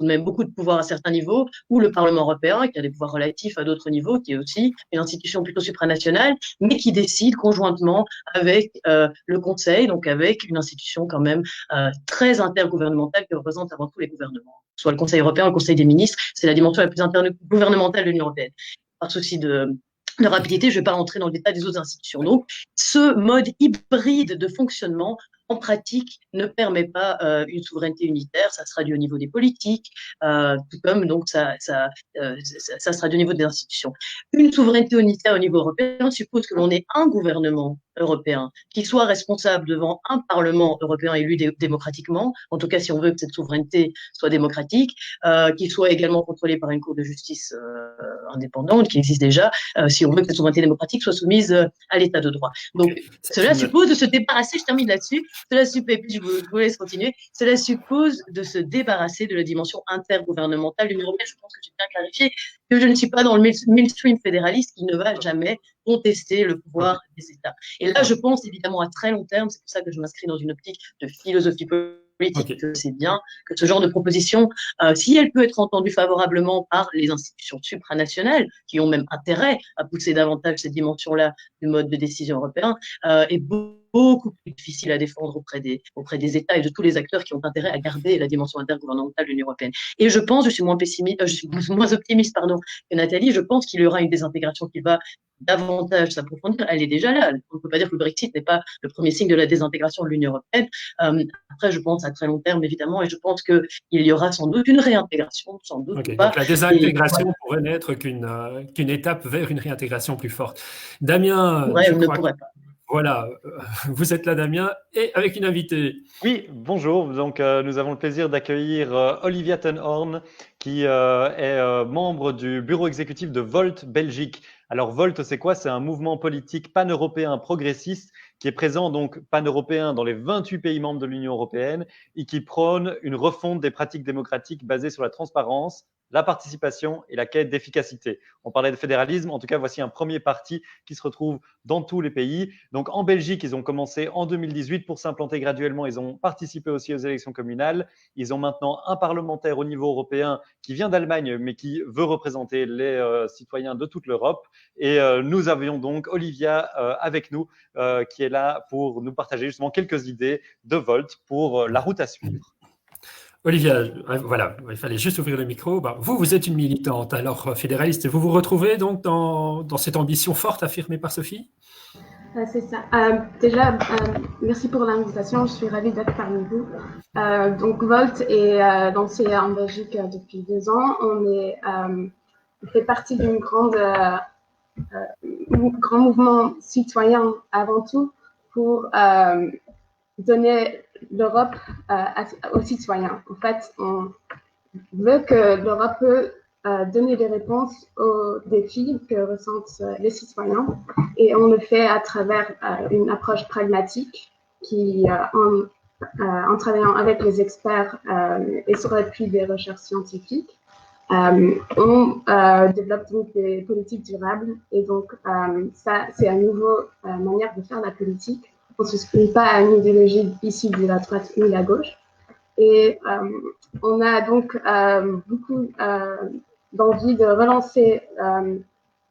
Speaker 4: tout de même beaucoup de pouvoir à certains niveaux, ou le Parlement européen, qui a des pouvoirs relatifs à d'autres niveaux, qui est aussi une institution plutôt supranationale, mais qui décide conjointement avec le Conseil, donc avec une institution quand même très intergouvernementale qui représente avant tout les gouvernements. Soit le Conseil européen, le Conseil des ministres, c'est la dimension la plus intergouvernementale de l'Union européenne. Par souci de rapidité, je ne vais pas rentrer dans le détail des autres institutions. Donc, ce mode hybride de fonctionnement, en pratique, ne permet pas une souveraineté unitaire. Ça se traduit au niveau des politiques, tout comme donc ça se traduit au niveau des institutions. Une souveraineté unitaire au niveau européen suppose que l'on ait un gouvernement européen qui soit responsable devant un Parlement européen élu démocratiquement, en tout cas si on veut que cette souveraineté soit démocratique, qui soit également contrôlée par une Cour de justice indépendante qui existe déjà, si on veut que cette souveraineté démocratique soit soumise à l'état de droit. Donc cela suppose de se débarrasser, je termine là-dessus, et puis je vous laisse continuer, cela suppose de se débarrasser de la dimension intergouvernementale de l'Union européenne. Je pense que j'ai bien clarifié que je ne suis pas dans le mainstream fédéraliste qui ne va jamais contester le pouvoir des États. Et là, je pense évidemment à très long terme, c'est pour ça que je m'inscris dans une optique de philosophie politique, que c'est bien que ce genre de proposition, si elle peut être entendue favorablement par les institutions supranationales, qui ont même intérêt à pousser davantage cette dimension-là du mode de décision européen, est beaucoup plus difficile à défendre auprès des États et de tous les acteurs qui ont intérêt à garder la dimension intergouvernementale de l'Union européenne. Et je pense, je suis moins optimiste que Nathalie, je pense qu'il y aura une désintégration qui va davantage s'approfondir. Elle est déjà là. On ne peut pas dire que le Brexit n'est pas le premier signe de la désintégration de l'Union européenne. Après, je pense à très long terme, évidemment, et je pense qu'il y aura sans doute une réintégration, sans doute pas.
Speaker 1: Donc la désintégration pourrait n'être qu'une étape vers une réintégration plus forte. Damien,
Speaker 4: ne pourrait pas.
Speaker 1: Voilà, vous êtes là, Damien, et avec une invitée.
Speaker 5: Oui, bonjour. Donc, nous avons le plaisir d'accueillir Olivia ten Hoorn, qui est membre du bureau exécutif de Volt Belgique. Alors, Volt, c'est quoi? C'est un mouvement politique pan-européen progressiste qui est présent, donc pan-européen, dans les 28 pays membres de l'Union européenne et qui prône une refonte des pratiques démocratiques basées sur la transparence, la participation et la quête d'efficacité. On parlait de fédéralisme, en tout cas, voici un premier parti qui se retrouve dans tous les pays. Donc, en Belgique, ils ont commencé en 2018 pour s'implanter graduellement. Ils ont participé aussi aux élections communales. Ils ont maintenant un parlementaire au niveau européen qui vient d'Allemagne, mais qui veut représenter les citoyens de toute l'Europe. Et nous avions donc Olivia avec nous, qui est là pour nous partager justement quelques idées de Volt pour la route à suivre.
Speaker 1: Olivia, voilà, il fallait juste ouvrir le micro. Vous êtes une militante, alors fédéraliste. Vous vous retrouvez donc dans cette ambition forte affirmée par Sophie?
Speaker 6: C'est ça. Déjà, merci pour l'invitation. Je suis ravie d'être parmi vous. Donc, Volt est lancé en Belgique depuis 2 ans. On est fait partie d'un grand mouvement citoyen avant tout pour donner l'Europe aux citoyens. En fait, on veut que l'Europe peut donner des réponses aux défis que ressentent les citoyens, et on le fait à travers une approche pragmatique qui, en travaillant avec les experts et sur l'appui des recherches scientifiques, on développe donc des politiques durables. Et donc, ça, c'est une nouvelle manière de faire la politique. On ne se soustrait pas à une idéologie issue de la droite ou de la gauche. Et on a donc beaucoup d'envie de relancer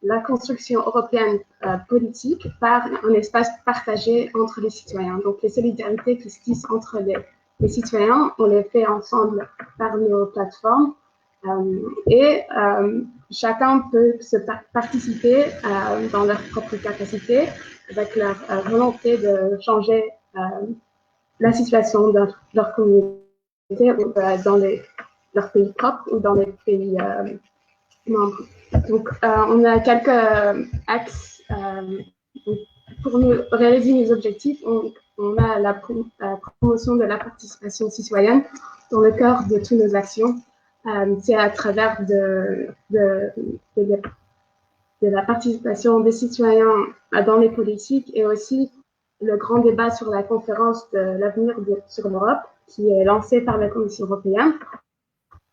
Speaker 6: la construction européenne politique par un espace partagé entre les citoyens. Donc, les solidarités qui se tissent entre les citoyens, on les fait ensemble par nos plateformes. Et chacun peut participer dans leur propre capacité, avec leur volonté de changer la situation de leur communauté, ou dans leur pays propre ou dans les pays membres. Donc, on a quelques axes pour nous réaliser nos objectifs. On a la promotion de la participation citoyenne dans le cœur de toutes nos actions. C'est à travers de la participation des citoyens dans les politiques, et aussi le grand débat sur la conférence de l'avenir sur l'Europe, qui est lancée par la Commission européenne.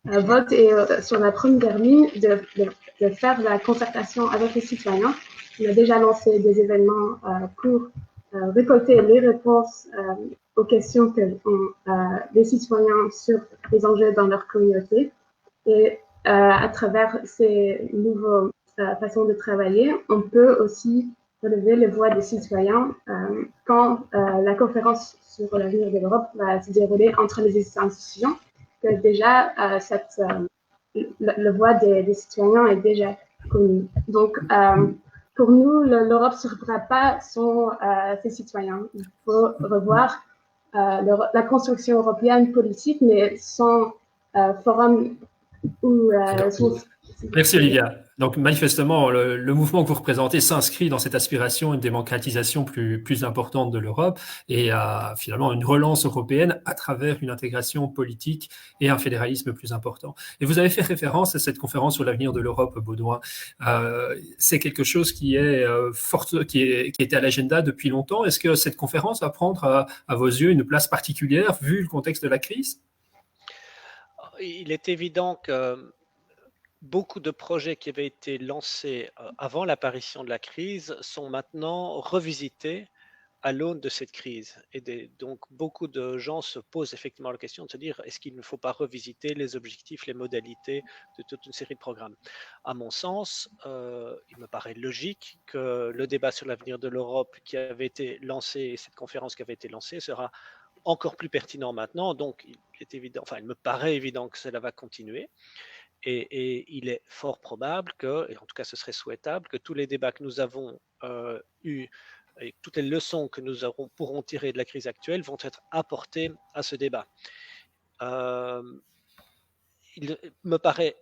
Speaker 6: Vote est sur la première ligne de faire la concertation avec les citoyens. On a déjà lancé des événements pour récolter les réponses aux questions que les citoyens sur les enjeux dans leur communauté. Et à travers ces nouvelles façons de travailler, on peut aussi relever les voix des citoyens quand la conférence sur l'avenir de l'Europe va se dérouler entre les institutions, que déjà la voix des citoyens est déjà connue. Donc, pour nous, l'Europe ne sauvera pas ses citoyens. Il faut revoir la construction européenne politique, mais sans forum ou
Speaker 1: Merci Olivia. Donc manifestement, le mouvement que vous représentez s'inscrit dans cette aspiration à une démocratisation plus importante de l'Europe et à finalement une relance européenne à travers une intégration politique et un fédéralisme plus important. Et vous avez fait référence à cette conférence sur l'avenir de l'Europe, Baudouin. C'est quelque chose qui est qui était à l'agenda depuis longtemps. Est-ce que cette conférence va prendre à vos yeux une place particulière vu le contexte de la crise?
Speaker 3: Il est évident que beaucoup de projets qui avaient été lancés avant l'apparition de la crise sont maintenant revisités à l'aune de cette crise. Et donc, beaucoup de gens se posent effectivement la question de se dire, est-ce qu'il ne faut pas revisiter les objectifs, les modalités de toute une série de programmes? À mon sens, il me paraît logique que le débat sur l'avenir de l'Europe qui avait été lancé, cette conférence qui avait été lancée, sera encore plus pertinent maintenant. Donc, il me paraît évident que cela va continuer. Et il est fort probable que, et en tout cas ce serait souhaitable, que tous les débats que nous avons eus et toutes les leçons que nous pourrons tirer de la crise actuelle vont être apportées à ce débat. Il me paraît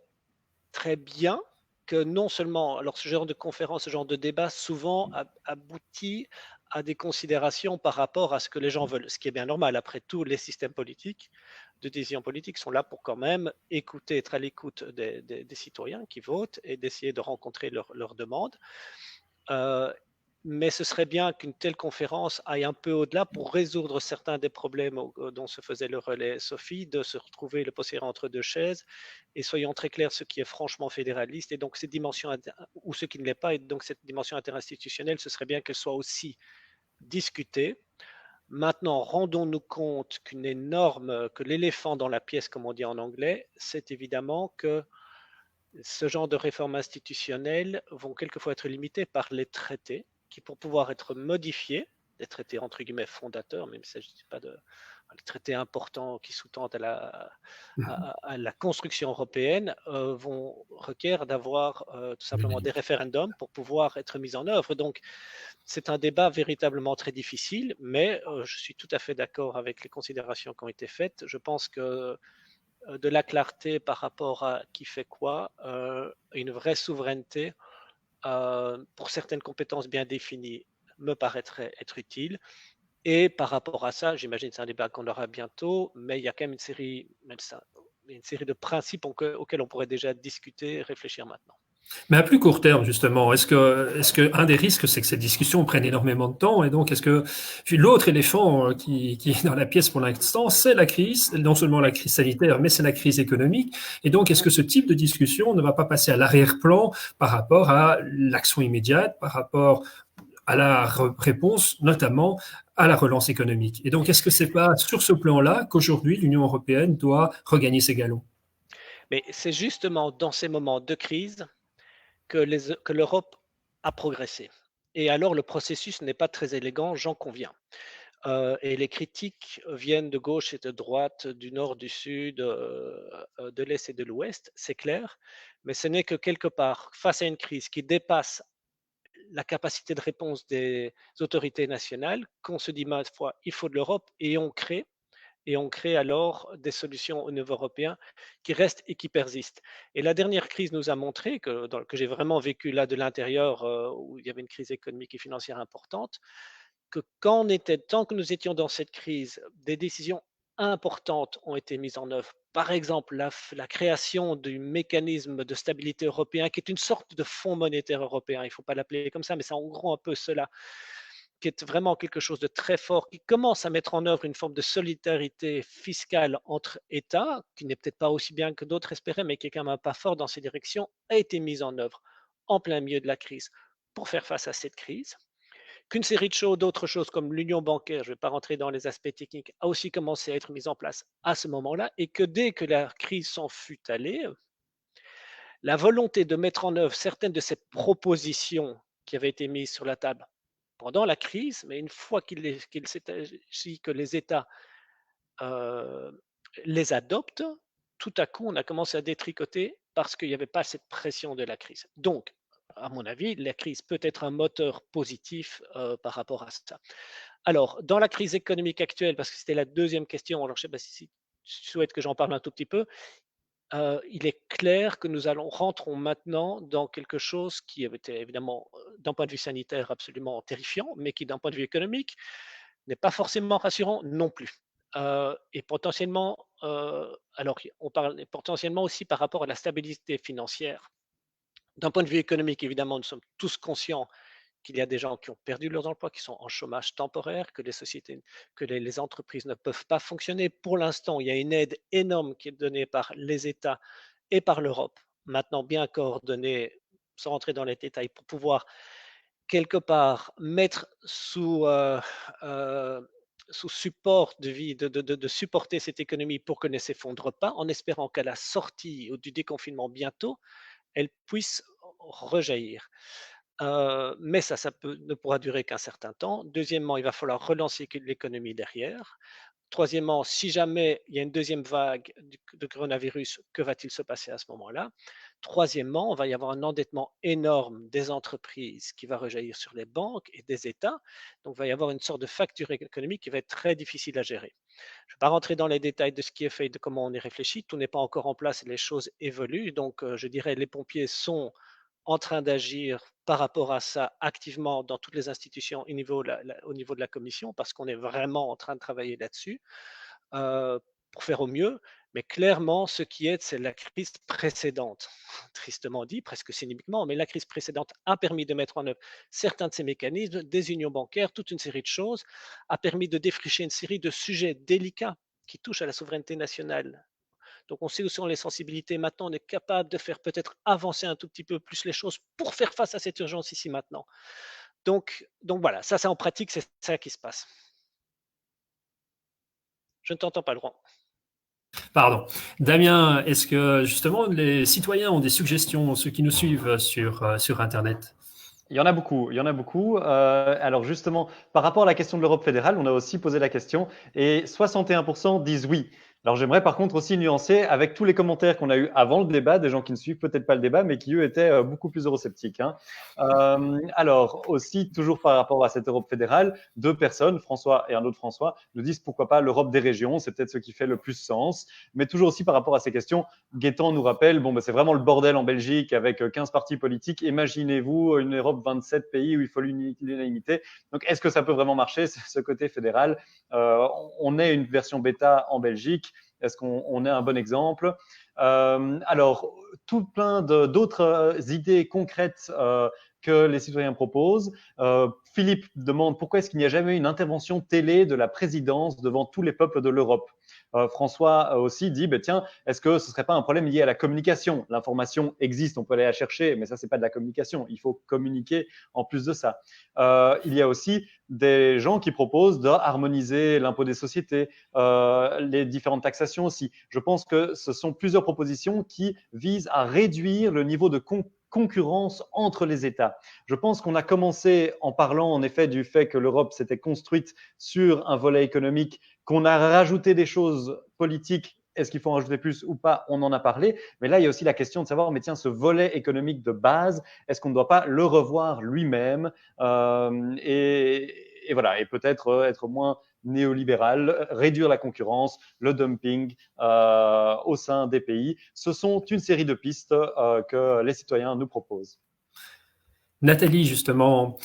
Speaker 3: très bien que non seulement, alors ce genre de conférence, ce genre de débat souvent aboutit à des considérations par rapport à ce que les gens veulent, ce qui est bien normal. Après tout, les systèmes politiques, de décision politique sont là pour quand même être à l'écoute des citoyens qui votent et d'essayer de rencontrer leurs demandes. Mais ce serait bien qu'une telle conférence aille un peu au-delà pour résoudre certains des problèmes dont se faisait le relais Sophie, de se retrouver le postier entre deux chaises. Et soyons très clairs, ce qui est franchement fédéraliste, et donc cette dimension, ou ce qui ne l'est pas, et donc cette dimension interinstitutionnelle, ce serait bien qu'elle soit aussi discutée. Maintenant, rendons-nous compte que l'éléphant dans la pièce, comme on dit en anglais, c'est évidemment que ce genre de réformes institutionnelles vont quelquefois être limitées par les traités, qui pour pouvoir être modifiés, des traités entre guillemets fondateurs, même s'il ne s'agit pas de les traités importants qui sous-tendent à la construction européenne, vont requérir d'avoir tout simplement des référendums pour pouvoir être mis en œuvre. Donc, c'est un débat véritablement très difficile, mais je suis tout à fait d'accord avec les considérations qui ont été faites. Je pense que de la clarté par rapport à qui fait quoi, une vraie souveraineté pour certaines compétences bien définies me paraîtrait être utile. Et par rapport à ça, j'imagine que c'est un débat qu'on aura bientôt, mais il y a quand même une série de principes auxquels on pourrait déjà discuter et réfléchir maintenant.
Speaker 1: Mais à plus court terme, justement, est-ce que un des risques, c'est que ces discussions prennent énormément de temps, et donc est-ce que l'autre éléphant qui est dans la pièce pour l'instant, c'est la crise, non seulement la crise sanitaire, mais c'est la crise économique, et donc est-ce que ce type de discussion ne va pas passer à l'arrière-plan par rapport à l'action immédiate, par rapport à la réponse, notamment à la relance économique. Et donc, est-ce que c'est pas sur ce plan-là qu'aujourd'hui l'Union européenne doit regagner ses galons?
Speaker 3: Mais c'est justement dans ces moments de crise que l'Europe a progressé. Et alors le processus n'est pas très élégant, j'en conviens. Et les critiques viennent de gauche et de droite, du nord, du sud, de l'est et de l'ouest, c'est clair. Mais ce n'est que quelque part, face à une crise qui dépasse la capacité de réponse des autorités nationales, qu'on se dit ma foi, il faut de l'Europe et on crée alors des solutions au niveau européen qui restent et qui persistent. Et la dernière crise nous a montré, que j'ai vraiment vécu là de l'intérieur, où il y avait une crise économique et financière importante, que tant que nous étions dans cette crise, des décisions importantes ont été mises en œuvre. Par exemple, la création du mécanisme de stabilité européen, qui est une sorte de fonds monétaire européen. Il ne faut pas l'appeler comme ça, mais c'est en gros un peu cela, qui est vraiment quelque chose de très fort, qui commence à mettre en œuvre une forme de solidarité fiscale entre États, qui n'est peut-être pas aussi bien que d'autres espéraient, mais qui est quand même un pas fort dans ces directions, a été mise en œuvre en plein milieu de la crise pour faire face à cette crise. Qu'une série d'autres choses comme l'union bancaire, je ne vais pas rentrer dans les aspects techniques, a aussi commencé à être mise en place à ce moment-là, et que dès que la crise s'en fut allée, la volonté de mettre en œuvre certaines de ces propositions qui avaient été mises sur la table pendant la crise, mais une fois qu'il s'est agi que les États euh, les adoptent, tout à coup, on a commencé à détricoter parce qu'il n'y avait pas cette pression de la crise. Donc, à mon avis, la crise peut être un moteur positif par rapport à ça. Alors, dans la crise économique actuelle, parce que c'était la deuxième question, alors je ne sais pas si tu souhaites que j'en parle un tout petit peu, il est clair que rentrons maintenant dans quelque chose qui était évidemment, d'un point de vue sanitaire, absolument terrifiant, mais qui, d'un point de vue économique, n'est pas forcément rassurant non plus. Et potentiellement, alors on parle potentiellement aussi par rapport à la stabilité financière. D'un point de vue économique, évidemment, nous sommes tous conscients qu'il y a des gens qui ont perdu leurs emplois, qui sont en chômage temporaire, que les entreprises ne peuvent pas fonctionner. Pour l'instant, il y a une aide énorme qui est donnée par les États et par l'Europe, maintenant bien coordonnée, sans rentrer dans les détails, pour pouvoir quelque part mettre sous support de supporter cette économie pour qu'elle ne s'effondre pas, en espérant qu'à la sortie du déconfinement bientôt, elle puisse rejaillir. Mais ça ne pourra durer qu'un certain temps. Deuxièmement, il va falloir relancer l'économie derrière. Troisièmement, si jamais il y a une deuxième vague de coronavirus, que va-t-il se passer à ce moment-là? Troisièmement, on va y avoir un endettement énorme des entreprises qui va rejaillir sur les banques et des États. Donc, il va y avoir une sorte de facture économique qui va être très difficile à gérer. Je ne vais pas rentrer dans les détails de ce qui est fait et de comment on y réfléchit. Tout n'est pas encore en place et les choses évoluent. Donc, je dirais les pompiers sont en train d'agir par rapport à ça activement dans toutes les institutions au niveau de la commission, parce qu'on est vraiment en train de travailler là-dessus pour faire au mieux. Mais clairement, ce qui aide, c'est la crise précédente. Tristement dit, presque cyniquement, mais la crise précédente a permis de mettre en œuvre certains de ces mécanismes, des unions bancaires, toute une série de choses, a permis de défricher une série de sujets délicats qui touchent à la souveraineté nationale. Donc, on sait où sont les sensibilités. Maintenant, on est capable de faire peut-être avancer un tout petit peu plus les choses pour faire face à cette urgence ici maintenant. Donc voilà, ça c'est en pratique, c'est ça qui se passe. Je ne t'entends pas, Laurent.
Speaker 1: Pardon. Damien, est-ce que justement les citoyens ont des suggestions, ceux qui nous suivent sur Internet?
Speaker 5: Il y en a beaucoup, il y en a beaucoup. Alors justement, par rapport à la question de l'Europe fédérale, on a aussi posé la question et 61% disent oui. Alors, j'aimerais par contre aussi nuancer avec tous les commentaires qu'on a eu avant le débat, des gens qui ne suivent peut-être pas le débat, mais qui eux étaient beaucoup plus eurosceptiques. Hein. Alors, aussi, toujours par rapport à cette Europe fédérale, deux personnes, François et un autre François, nous disent pourquoi pas l'Europe des régions, c'est peut-être ce qui fait le plus sens. Mais toujours aussi par rapport à ces questions, Gaëtan nous rappelle, bon, ben, c'est vraiment le bordel en Belgique avec 15 partis politiques. Imaginez-vous une Europe 27 pays où il faut l'unanimité. Donc, est-ce que ça peut vraiment marcher, ce côté fédéral? On est une version bêta en Belgique. Est-ce qu'on est un bon exemple? Alors, tout plein d'autres idées concrètes que les citoyens proposent. Philippe demande pourquoi est-ce qu'il n'y a jamais eu une intervention télé de la présidence devant tous les peuples de l'Europe. François aussi dit, tiens, est-ce que ce ne serait pas un problème lié à la communication? L'information existe, on peut aller la chercher, mais ça, ce n'est pas de la communication. Il faut communiquer en plus de ça. Il y a aussi des gens qui proposent d'harmoniser l'impôt des sociétés, les différentes taxations aussi. Je pense que ce sont plusieurs propositions qui visent à réduire le niveau de concurrence entre les États. Je pense qu'on a commencé en parlant en effet du fait que l'Europe s'était construite sur un volet économique, qu'on a rajouté des choses politiques. Est-ce qu'il faut en rajouter plus ou pas? On en a parlé. Mais là, il y a aussi la question de savoir, mais tiens, ce volet économique de base, est-ce qu'on ne doit pas le revoir lui-même et voilà, et peut-être être moins néolibéral, réduire la concurrence, le dumping au sein des pays. Ce sont une série de pistes que les citoyens nous proposent.
Speaker 1: Nathalie, justement,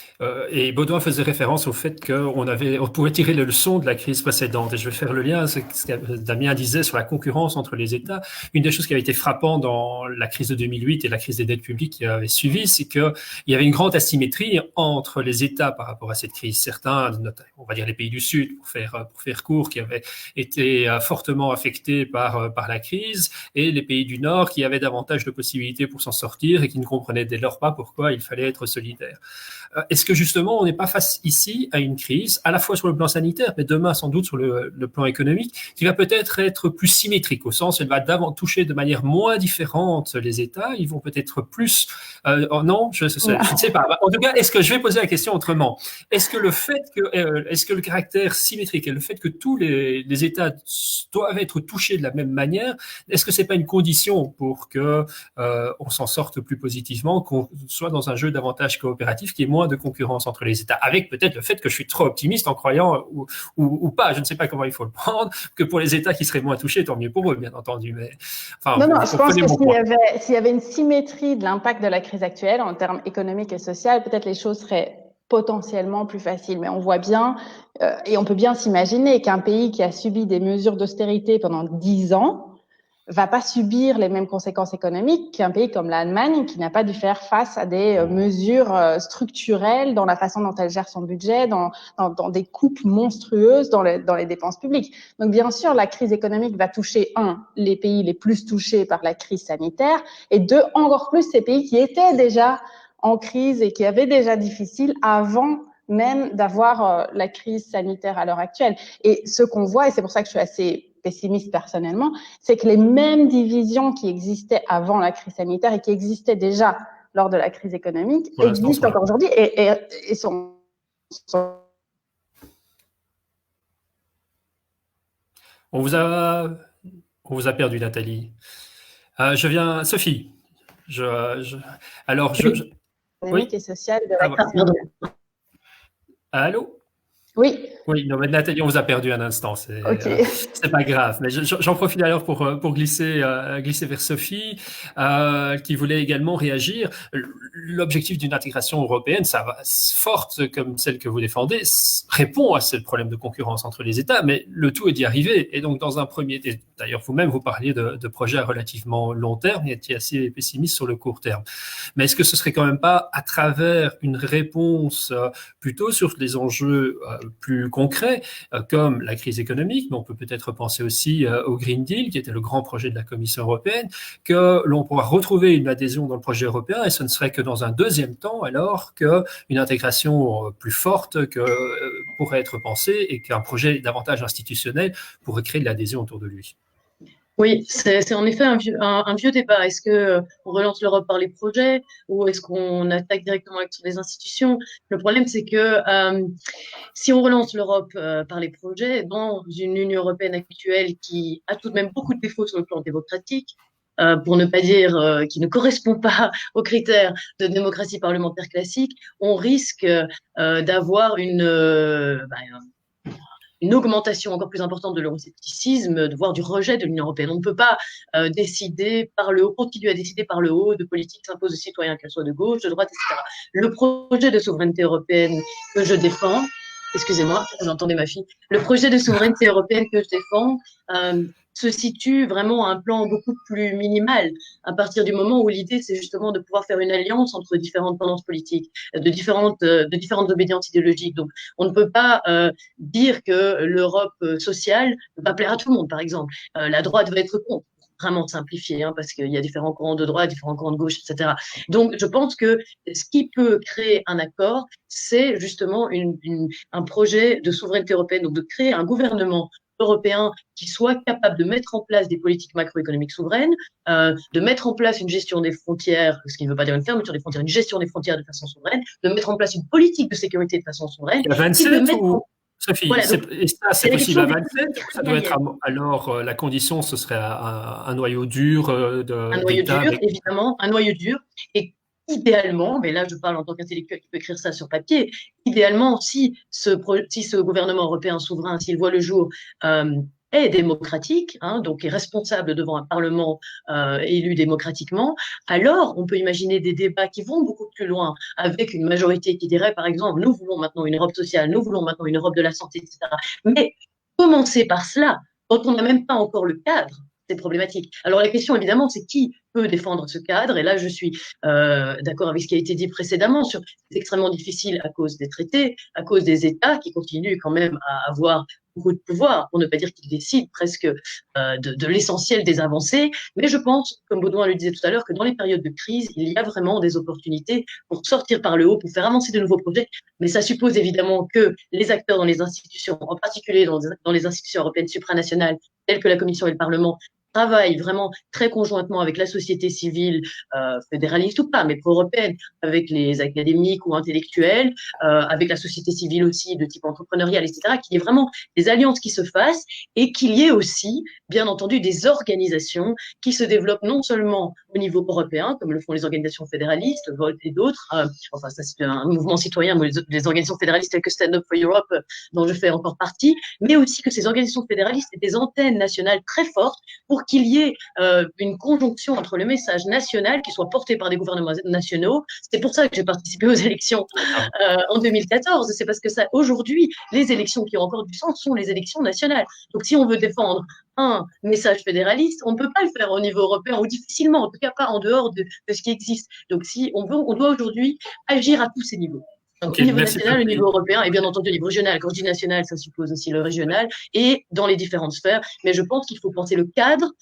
Speaker 1: et Baudouin faisait référence au fait on pouvait tirer les leçons de la crise précédente. Et je vais faire le lien, ce que Damien disait sur la concurrence entre les États. Une des choses qui avait été frappante dans la crise de 2008 et la crise des dettes publiques qui avait suivi, c'est qu'il y avait une grande asymétrie entre les États par rapport à cette crise. Certains, on va dire les pays du Sud, pour faire court, qui avaient été fortement affectés par la crise, et les pays du Nord qui avaient davantage de possibilités pour s'en sortir et qui ne comprenaient dès lors pas pourquoi il fallait être solidaire. Est-ce que justement on n'est pas face ici à une crise, à la fois sur le plan sanitaire, mais demain sans doute sur le plan économique, qui va peut-être être plus symétrique, au sens où elle va toucher de manière moins différente les États, ils vont peut-être plus... non, je ne sais pas. En tout cas, est-ce que je vais poser la question autrement? Est-ce que le caractère symétrique et le fait que tous les États doivent être touchés de la même manière, est-ce que c'est pas une condition pour que on s'en sorte plus positivement, qu'on soit dans un jeu davantage coopératif, qui est moins de concurrence entre les États, avec peut-être le fait que je suis trop optimiste en croyant ou pas, je ne sais pas comment il faut le prendre, que pour les États qui seraient moins touchés, tant mieux pour eux, bien entendu. Mais enfin,
Speaker 2: non, je pense que s'il y avait une symétrie de l'impact de la crise actuelle en termes économiques et sociaux, peut-être les choses seraient potentiellement plus faciles. Mais on voit bien, et on peut bien s'imaginer qu'un pays qui a subi des mesures d'austérité pendant 10 ans va pas subir les mêmes conséquences économiques qu'un pays comme l'Allemagne qui n'a pas dû faire face à des mesures structurelles dans la façon dont elle gère son budget, dans des coupes monstrueuses dans les dépenses publiques. Donc bien sûr, la crise économique va toucher les pays les plus touchés par la crise sanitaire, et encore plus ces pays qui étaient déjà en crise et qui avaient déjà difficile avant même d'avoir la crise sanitaire à l'heure actuelle. Et ce qu'on voit, et c'est pour ça que je suis assez pessimiste personnellement, c'est que les mêmes divisions qui existaient avant la crise sanitaire et qui existaient déjà lors de la crise économique existent encore aujourd'hui et sont...
Speaker 1: On vous a perdu, Nathalie. Sophie.
Speaker 2: Économique et sociale de la crise.
Speaker 1: Allô?
Speaker 2: Oui.
Speaker 1: Oui, non, mais Nathalie, on vous a perdu un instant, c'est pas grave. Mais j'en profite d'ailleurs pour glisser vers Sophie, qui voulait également réagir. L'objectif d'une intégration européenne, forte comme celle que vous défendez, répond à ce problème de concurrence entre les États, mais le tout est d'y arriver. Et donc, dans un premier, d'ailleurs vous-même, vous parliez de projets à relativement long terme et étiez assez pessimiste sur le court terme. Mais est-ce que ce serait quand même pas à travers une réponse plutôt sur les enjeux plus concrets, comme la crise économique, mais on peut peut-être penser aussi au Green Deal, qui était le grand projet de la Commission européenne, que l'on pourra retrouver une adhésion dans le projet européen, et ce ne serait que dans un deuxième temps, alors qu'une intégration plus forte pourrait être pensée, et qu'un projet davantage institutionnel pourrait créer de l'adhésion autour de lui.
Speaker 4: Oui, c'est en effet un vieux débat. Est-ce que on relance l'Europe par les projets ou est-ce qu'on attaque directement avec les institutions? Le problème, c'est que si on relance l'Europe par les projets, dans une Union européenne actuelle qui a tout de même beaucoup de défauts sur le plan démocratique, pour ne pas dire qui ne correspond pas aux critères de démocratie parlementaire classique, on risque d'avoir une augmentation encore plus importante de l'euroscepticisme, voire du rejet de l'Union européenne. On ne peut pas décider par le haut, continuer à décider par le haut de politiques qui s'imposent aux citoyens, qu'elles soient de gauche, de droite, etc. Le projet de souveraineté européenne que je défends, excusez-moi, vous entendez ma fille, le projet de souveraineté européenne que je défends se situe vraiment à un plan beaucoup plus minimal, à partir du moment où l'idée, c'est justement de pouvoir faire une alliance entre différentes tendances politiques, de différentes obédiences idéologiques. Donc, on ne peut pas dire que l'Europe sociale va plaire à tout le monde, par exemple. La droite va être contre, vraiment simplifié, hein, parce qu'il y a différents courants de droite, différents courants de gauche, etc. Donc, je pense que ce qui peut créer un accord, c'est justement un projet de souveraineté européenne, donc de créer un gouvernement européen qui soit capable de mettre en place des politiques macroéconomiques souveraines, de mettre en place une gestion des frontières, ce qui ne veut pas dire une fermeture des frontières, une gestion des frontières de façon souveraine, de mettre en place une politique de sécurité de façon souveraine.
Speaker 1: Il y a 27 ou Sophie,
Speaker 4: voilà,
Speaker 1: et ça, c'est possible à 27 ou ça doit être
Speaker 4: alors
Speaker 1: la condition, ce serait un noyau dur
Speaker 4: un noyau dur, évidemment, un noyau dur. Et idéalement, mais là je parle en tant qu'intellectuel qui peut écrire ça sur papier, idéalement, si ce gouvernement européen souverain, s'il voit le jour, est démocratique, hein, donc est responsable devant un parlement élu démocratiquement, alors on peut imaginer des débats qui vont beaucoup plus loin, avec une majorité qui dirait, par exemple, nous voulons maintenant une Europe sociale, nous voulons maintenant une Europe de la santé, etc. Mais commencer par cela, quand on n'a même pas encore le cadre, c'est problématique. Alors la question, évidemment, c'est qui peut défendre ce cadre. Et là, je suis d'accord avec ce qui a été dit précédemment sur c'est extrêmement difficile à cause des traités, à cause des États qui continuent quand même à avoir beaucoup de pouvoir, pour ne pas dire qu'ils décident presque de l'essentiel des avancées. Mais je pense, comme Baudouin le disait tout à l'heure, que dans les périodes de crise, il y a vraiment des opportunités pour sortir par le haut, pour faire avancer de nouveaux projets. Mais ça suppose évidemment que les acteurs dans les institutions, en particulier dans les institutions européennes supranationales, telles que la Commission et le Parlement, travaillent vraiment très conjointement avec la société civile, fédéraliste ou pas, mais pro-européenne, avec les académiques ou intellectuels, avec la société civile aussi de type entrepreneurial, etc., qu'il y ait vraiment des alliances qui se fassent et qu'il y ait aussi, bien entendu, des organisations qui se développent non seulement au niveau européen, comme le font les organisations fédéralistes, Volt et d'autres, enfin ça c'est un mouvement citoyen, mais les organisations fédéralistes telles que Stand Up for Europe, dont je fais encore partie, mais aussi que ces organisations fédéralistes aient des antennes nationales très fortes pour qu'il y ait une conjonction entre le message national qui soit porté par des gouvernements nationaux. C'est pour ça que j'ai participé aux élections en 2014. C'est parce que ça, aujourd'hui, les élections qui ont encore du sens sont les élections nationales. Donc, si on veut défendre un message fédéraliste, on ne peut pas le faire au niveau européen, ou difficilement, en tout cas pas en dehors de ce qui existe. Donc, si on veut, on doit aujourd'hui agir à tous ces niveaux. Donc, au niveau national, au niveau européen, et bien entendu au niveau régional. Quand je dis national, ça suppose aussi le régional, et dans les différentes sphères. Mais je pense qu'il faut penser le cadre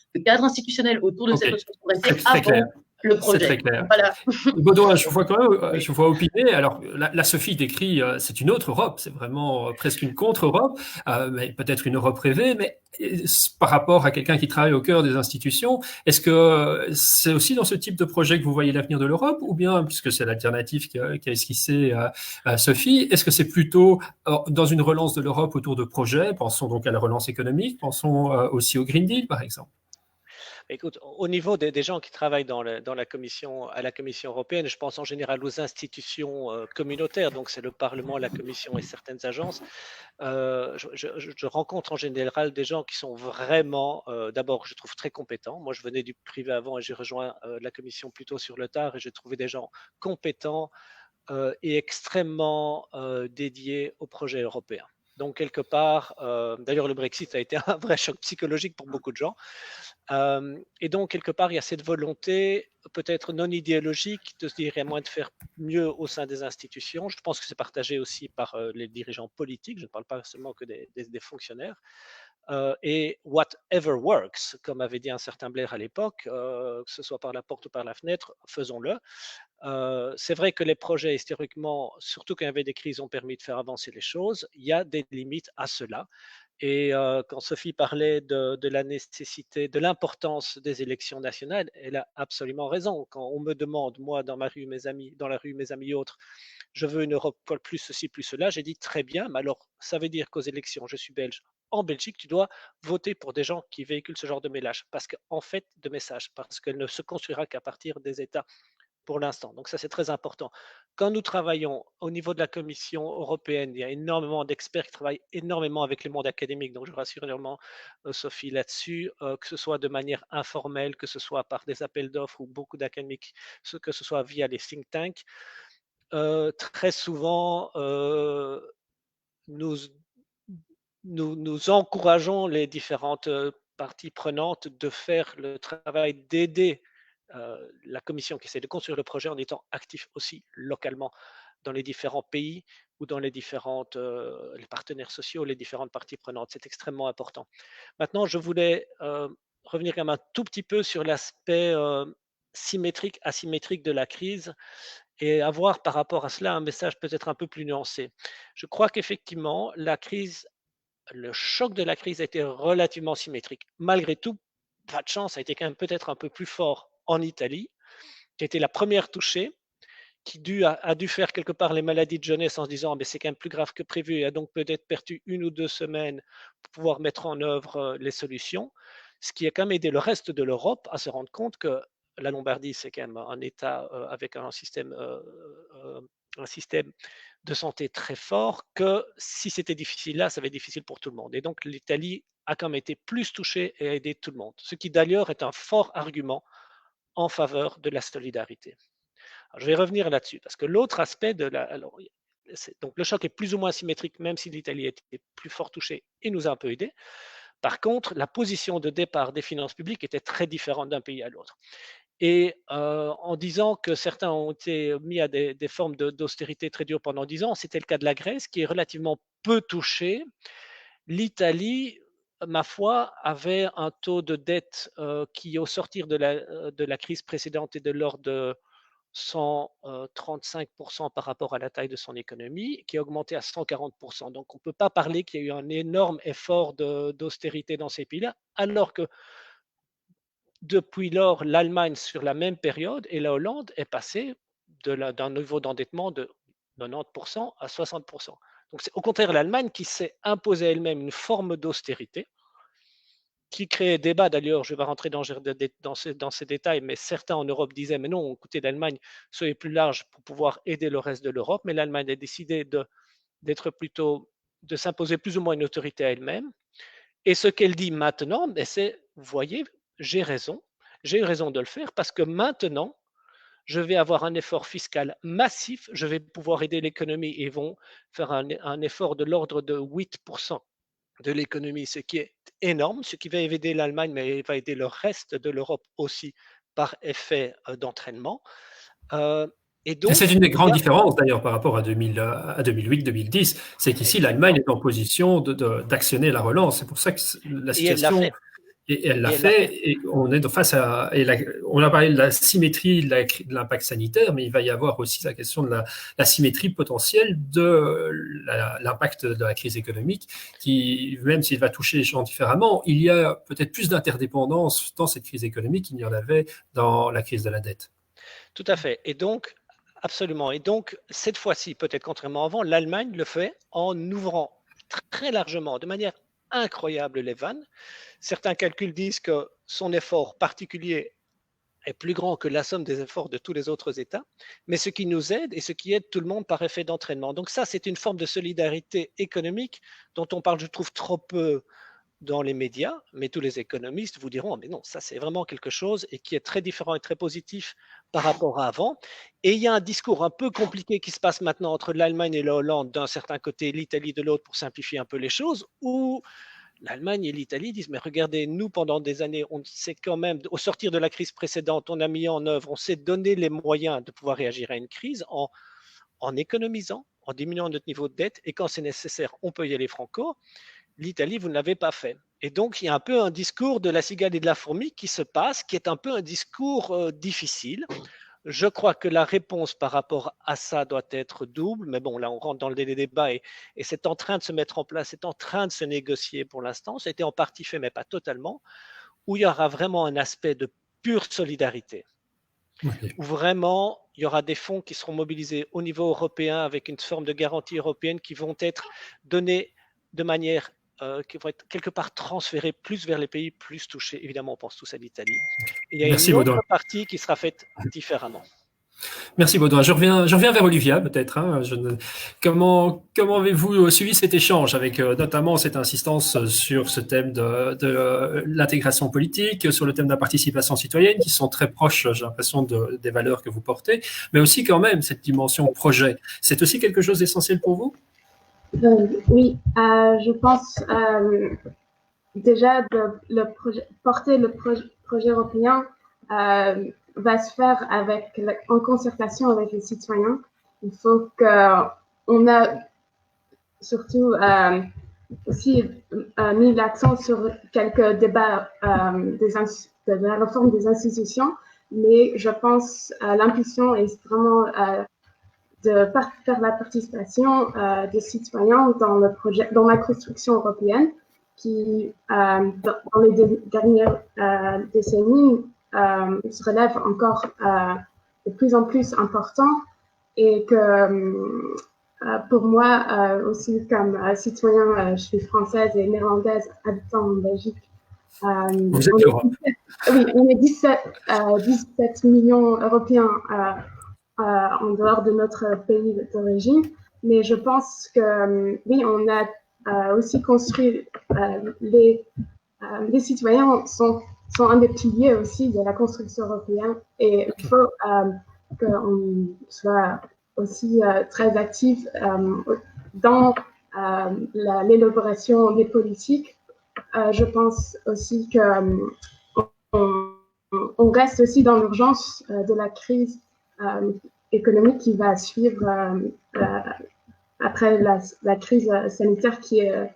Speaker 4: institutionnel autour de cette souveraineté avant le projet.
Speaker 1: C'est très clair.
Speaker 4: Voilà.
Speaker 1: Baudouin, je vois opiner. Alors, la Sophie décrit, c'est une autre Europe, c'est vraiment presque une contre-Europe, mais peut-être une Europe rêvée, mais par rapport à quelqu'un qui travaille au cœur des institutions, est-ce que c'est aussi dans ce type de projet que vous voyez l'avenir de l'Europe, ou bien, puisque c'est l'alternative qu'a esquissé Sophie, est-ce que c'est plutôt dans une relance de l'Europe autour de projets, pensons donc à la relance économique, pensons aussi au Green Deal, par exemple?
Speaker 3: Écoute, au niveau des gens qui travaillent à la Commission européenne, je pense en général aux institutions communautaires, donc c'est le Parlement, la Commission et certaines agences. Je rencontre en général des gens qui sont vraiment, d'abord, je trouve très compétents. Moi, je venais du privé avant et j'ai rejoint la Commission plutôt sur le tard et j'ai trouvé des gens compétents et extrêmement dédiés au projet européen. Donc, quelque part, d'ailleurs, le Brexit a été un vrai choc psychologique pour beaucoup de gens. Et donc, quelque part, il y a cette volonté, peut-être non idéologique, de se dire qu'il y a moyen de faire mieux au sein des institutions. Je pense que c'est partagé aussi par les dirigeants politiques. Je ne parle pas seulement que des fonctionnaires. Et whatever works, comme avait dit un certain Blair à l'époque, que ce soit par la porte ou par la fenêtre, faisons-le. C'est vrai que les projets, historiquement, surtout quand il y avait des crises, ont permis de faire avancer les choses. Il y a des limites à cela. Et quand Sophie parlait de la nécessité, de l'importance des élections nationales, elle a absolument raison. Quand on me demande, moi, dans la rue, mes amis et autres, je veux une Europe plus ceci, plus cela, j'ai dit très bien, mais alors ça veut dire qu'aux élections, je suis belge, en Belgique, tu dois voter pour des gens qui véhiculent ce genre de message, parce qu'elle ne se construira qu'à partir des États pour l'instant. Donc ça, c'est très important. Quand nous travaillons au niveau de la Commission européenne, il y a énormément d'experts qui travaillent énormément avec le monde académique. Donc je rassure énormément Sophie là-dessus, que ce soit de manière informelle, que ce soit par des appels d'offres ou beaucoup d'académiques, que ce soit via les think tanks. Très souvent, nous, nous encourageons les différentes parties prenantes de faire le travail d'aider la commission qui essaie de construire le projet en étant actif aussi localement dans les différents pays ou dans les différentes les partenaires sociaux, les différentes parties prenantes. C'est extrêmement important. Maintenant, je voulais revenir quand même un tout petit peu sur l'aspect symétrique, asymétrique de la crise et avoir par rapport à cela un message peut-être un peu plus nuancé. Je crois qu'effectivement, le choc de la crise a été relativement symétrique. Malgré tout, pas de chance, ça a été quand même peut-être un peu plus fort en Italie, qui a été la première touchée, qui a dû faire quelque part les maladies de jeunesse en se disant mais c'est quand même plus grave que prévu et a donc peut-être perdu 1 ou 2 semaines pour pouvoir mettre en œuvre les solutions, ce qui a quand même aidé le reste de l'Europe à se rendre compte que la Lombardie, c'est quand même un État avec un système de santé très fort, que si c'était difficile là, ça va être difficile pour tout le monde. Et donc l'Italie a quand même été plus touchée et a aidé tout le monde, ce qui d'ailleurs est un fort argument en faveur de la solidarité. Alors, je vais revenir là-dessus, parce que l'autre aspect donc le choc est plus ou moins symétrique, même si l'Italie a été plus fort touchée et nous a un peu aidé. Par contre, la position de départ des finances publiques était très différente d'un pays à l'autre. Et en disant que certains ont été mis à des formes d'austérité très dures pendant 10 ans, c'était le cas de la Grèce, qui est relativement peu touchée. L'Italie, ma foi, avait un taux de dette qui, au sortir de la crise précédente, est de l'ordre de 135% par rapport à la taille de son économie, qui a augmenté à 140%. Donc on ne peut pas parler qu'il y a eu un énorme effort d'austérité dans ces pays-là, alors que depuis lors, l'Allemagne, sur la même période, et la Hollande est passée d'un niveau d'endettement de 90% à 60%. Donc c'est au contraire l'Allemagne qui s'est imposée elle-même une forme d'austérité, qui crée débat d'ailleurs, je vais pas rentrer dans ces détails, mais certains en Europe disaient, mais non, écoutez, l'Allemagne, soyez plus large pour pouvoir aider le reste de l'Europe, mais l'Allemagne a décidé de s'imposer plus ou moins une autorité à elle-même. Et ce qu'elle dit maintenant, c'est, vous voyez, j'ai eu raison de le faire parce que maintenant, je vais avoir un effort fiscal massif, je vais pouvoir aider l'économie et vont faire un effort de l'ordre de 8% de l'économie, ce qui est énorme, ce qui va aider l'Allemagne, mais va aider le reste de l'Europe aussi par effet d'entraînement.
Speaker 1: Et c'est une des grandes différences d'ailleurs par rapport à 2008-2010, c'est qu'ici l'Allemagne est en position d'actionner la relance. C'est pour ça que la situation, et elle l'a fait, et on est face à, on a parlé de la symétrie de l'impact sanitaire, mais il va y avoir aussi la question de la symétrie potentielle de l'impact de la crise économique, qui, même s'il va toucher les gens différemment, il y a peut-être plus d'interdépendance dans cette crise économique qu'il n'y en avait dans la crise de la dette.
Speaker 3: Tout à fait. Et donc, absolument. Et donc, cette fois-ci, peut-être contrairement à avant, l'Allemagne le fait en ouvrant très largement, de manière incroyable, les vannes. Certains calculs disent que son effort particulier est plus grand que la somme des efforts de tous les autres États, mais ce qui nous aide et ce qui aide tout le monde par effet d'entraînement. Donc ça, c'est une forme de solidarité économique dont on parle, je trouve, trop peu dans les médias, mais tous les économistes vous diront, mais non, ça c'est vraiment quelque chose et qui est très différent et très positif par rapport à avant. Et il y a un discours un peu compliqué qui se passe maintenant entre l'Allemagne et la Hollande d'un certain côté, l'Italie de l'autre, pour simplifier un peu les choses, où l'Allemagne et l'Italie disent, mais regardez, nous, pendant des années, on s'est quand même, au sortir de la crise précédente, on a mis en œuvre, on s'est donné les moyens de pouvoir réagir à une crise en économisant, en diminuant notre niveau de dette, et quand c'est nécessaire, on peut y aller franco. L'Italie, vous ne l'avez pas fait. Et donc, il y a un peu un discours de la cigale et de la fourmi qui se passe, qui est un peu un discours difficile, Je crois que la réponse par rapport à ça doit être double, mais bon, là, on rentre dans le débat et c'est en train de se mettre en place, c'est en train de se négocier pour l'instant. Ça a été en partie fait, mais pas totalement, où il y aura vraiment un aspect de pure solidarité,
Speaker 1: Oui.
Speaker 3: où vraiment il y aura des fonds qui seront mobilisés au niveau européen avec une forme de garantie européenne qui vont être donnés de manière qui vont être quelque part transférés plus vers les pays plus touchés. Évidemment, on pense tous à l'Italie. Il y a
Speaker 1: Merci
Speaker 3: une autre
Speaker 1: Baudouin.
Speaker 3: partie qui sera faite différemment.
Speaker 1: Merci Baudouin. Je reviens vers Olivia peut-être. Comment avez-vous suivi cet échange avec notamment cette insistance sur ce thème de l'intégration politique, sur le thème de la participation citoyenne, qui sont très proches, j'ai l'impression, des valeurs que vous portez, mais aussi quand même cette dimension projet. C'est aussi quelque chose d'essentiel pour vous?
Speaker 6: Oui, je pense déjà porter le projet européen va se faire en concertation avec les citoyens. Il faut qu'on a surtout aussi mis l'accent sur quelques débats de la réforme des institutions, mais je pense l'impulsion est vraiment de faire la participation des citoyens dans la construction européenne, qui dans les dernières décennies se relève encore de plus en plus important, et que pour moi aussi comme citoyen, je suis française et néerlandaise habitant en Belgique.
Speaker 1: Vous êtes d'Europe.
Speaker 6: Oui, on est 17 millions Européens en dehors de notre pays d'origine, mais je pense que oui, on a aussi construit les citoyens sont un des piliers aussi de la construction européenne, et il faut qu'on soit aussi très actif dans l'élaboration des politiques. Je pense aussi qu'on reste aussi dans l'urgence de la crise économique qui va suivre après la crise sanitaire qui est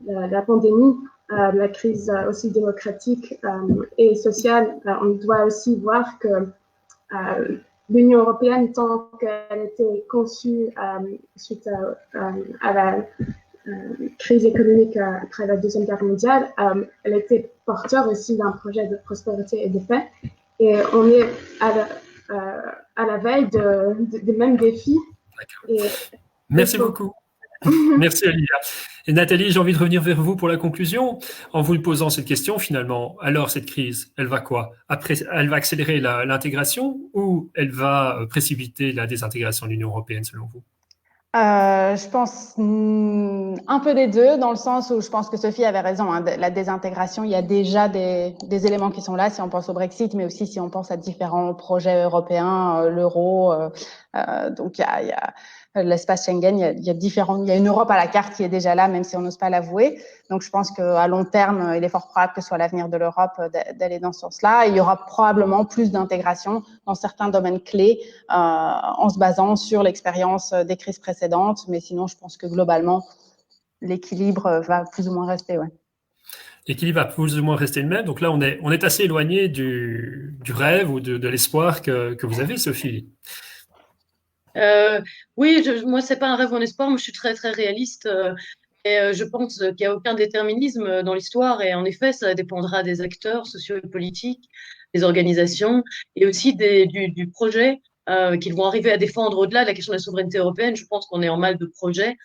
Speaker 6: la pandémie, la crise aussi démocratique et sociale. On doit aussi voir que l'Union européenne, tant qu'elle était conçue suite à la crise économique après la Deuxième Guerre mondiale, elle était porteur aussi d'un projet de prospérité et de paix. Et on est à la veille des mêmes défis.
Speaker 1: Merci beaucoup. Merci Olivia. Et Nathalie, j'ai envie de revenir vers vous pour la conclusion, en vous posant cette question finalement. Alors cette crise, elle va quoi? Après, elle va accélérer l'intégration ou elle va précipiter la désintégration de l'Union européenne selon vous?
Speaker 2: Je pense un peu des deux, dans le sens où je pense que Sophie avait raison. La désintégration, il y a déjà des éléments qui sont là, si on pense au Brexit, mais aussi si on pense à différents projets européens, l'euro. Donc il y a l'espace Schengen, il y a une Europe à la carte qui est déjà là, même si on n'ose pas l'avouer. Donc je pense qu'à long terme, il est fort probable que ce soit l'avenir de l'Europe d'aller dans ce sens-là. Il y aura probablement plus d'intégration dans certains domaines clés en se basant sur l'expérience des crises précédentes. Mais sinon, je pense que globalement, l'équilibre va plus ou moins rester. Ouais.
Speaker 1: L'équilibre va plus ou moins rester le même. Donc là, on est assez éloigné du rêve ou de l'espoir que vous avez, Sophie.
Speaker 4: Oui, moi, c'est pas un rêve ou un espoir. Moi, je suis très, très réaliste. Et je pense qu'il n'y a aucun déterminisme dans l'histoire. Et en effet, ça dépendra des acteurs sociaux et politiques, des organisations et aussi du projet qu'ils vont arriver à défendre au-delà de la question de la souveraineté européenne. Je pense qu'on est en mal de projets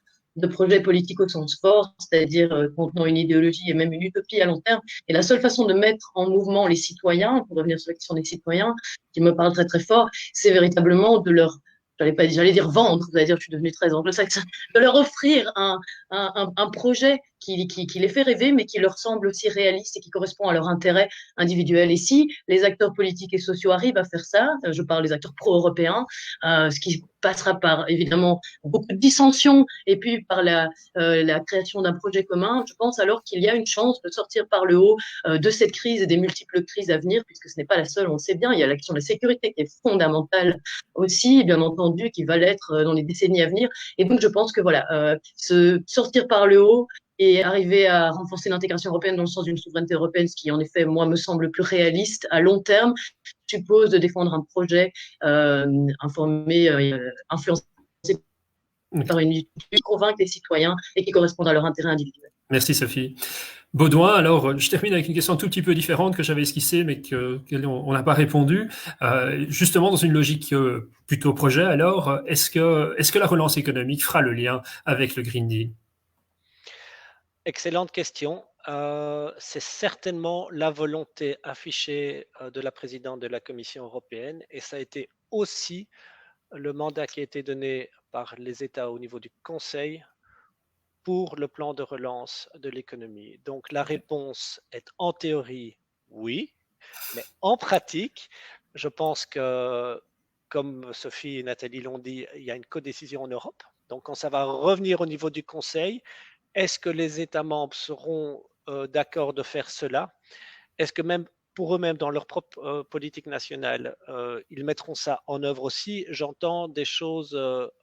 Speaker 4: politiques au sens fort, c'est-à-dire contenant une idéologie et même une utopie à long terme. Et la seule façon de mettre en mouvement les citoyens, pour revenir sur la question des citoyens, qui me parle très, très fort, c'est véritablement de leur j'allais dire vendre, c'est-à-dire je suis devenue très anglo-saxonne, de leur offrir un projet qui les fait rêver, mais qui leur semble aussi réaliste et qui correspond à leur intérêt individuel. Et si les acteurs politiques et sociaux arrivent à faire ça, je parle des acteurs pro-européens, ce qui passera par évidemment beaucoup de dissensions et puis par la création d'un projet commun, je pense alors qu'il y a une chance de sortir par le haut de cette crise et des multiples crises à venir, puisque ce n'est pas la seule, on le sait bien, il y a la question de la sécurité qui est fondamentale aussi, bien entendu, qui va l'être dans les décennies à venir. Et donc je pense que voilà, sortir par le haut et arriver à renforcer l'intégration européenne dans le sens d'une souveraineté européenne, ce qui en effet, moi, me semble plus réaliste à long terme, suppose de défendre un projet influencé par une lutte qui convainc les citoyens et qui correspondent à leur intérêt individuel.
Speaker 1: Merci Sophie. Baudouin, alors je termine avec une question un tout petit peu différente que j'avais esquissée mais qu'on n'a pas répondu. Justement dans une logique plutôt projet, alors est-ce que la relance économique fera le lien avec le Green Deal?
Speaker 3: Excellente question. C'est certainement la volonté affichée de la présidente de la Commission européenne et ça a été aussi le mandat qui a été donné par les États au niveau du Conseil pour le plan de relance de l'économie. Donc la réponse est en théorie oui, mais en pratique, je pense que, comme Sophie et Nathalie l'ont dit, il y a une codécision en Europe. Donc quand ça va revenir au niveau du Conseil, est-ce que les États membres seront d'accord de faire cela? Est-ce que même pour eux-mêmes, dans leur propre politique nationale, ils mettront ça en œuvre aussi? J'entends des choses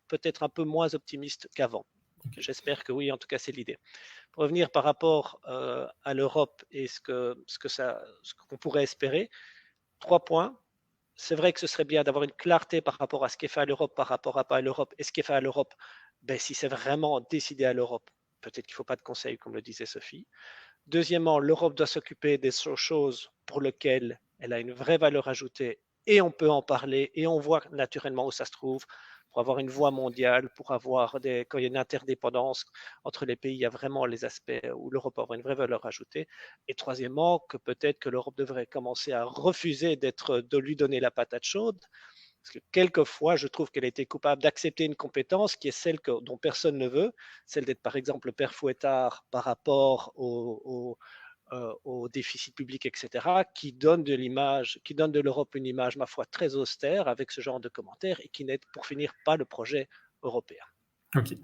Speaker 3: peut-être un peu moins optimistes qu'avant. J'espère que oui, en tout cas, c'est l'idée. Pour revenir par rapport à l'Europe et ce qu'on pourrait espérer, 3 points. C'est vrai que ce serait bien d'avoir une clarté par rapport à ce qui est fait à l'Europe, par rapport à pas à l'Europe. Et ce qui est fait à l'Europe, ben, si c'est vraiment décidé à l'Europe, peut-être qu'il ne faut pas de conseil, comme le disait Sophie. Deuxièmement, l'Europe doit s'occuper des choses pour lesquelles elle a une vraie valeur ajoutée et on peut en parler et on voit naturellement où ça se trouve pour avoir une voie mondiale, pour avoir quand il y a une interdépendance entre les pays, il y a vraiment les aspects où l'Europe a une vraie valeur ajoutée. Et troisièmement, que peut-être que l'Europe devrait commencer à refuser de lui donner la patate chaude. Parce que quelquefois, je trouve qu'elle a été coupable d'accepter une compétence qui est celle dont personne ne veut, celle d'être par exemple le père fouettard par rapport au déficit public, etc., qui donne de l'Europe une image, ma foi, très austère avec ce genre de commentaires et qui n'aide pour finir pas le projet européen.
Speaker 1: Ok.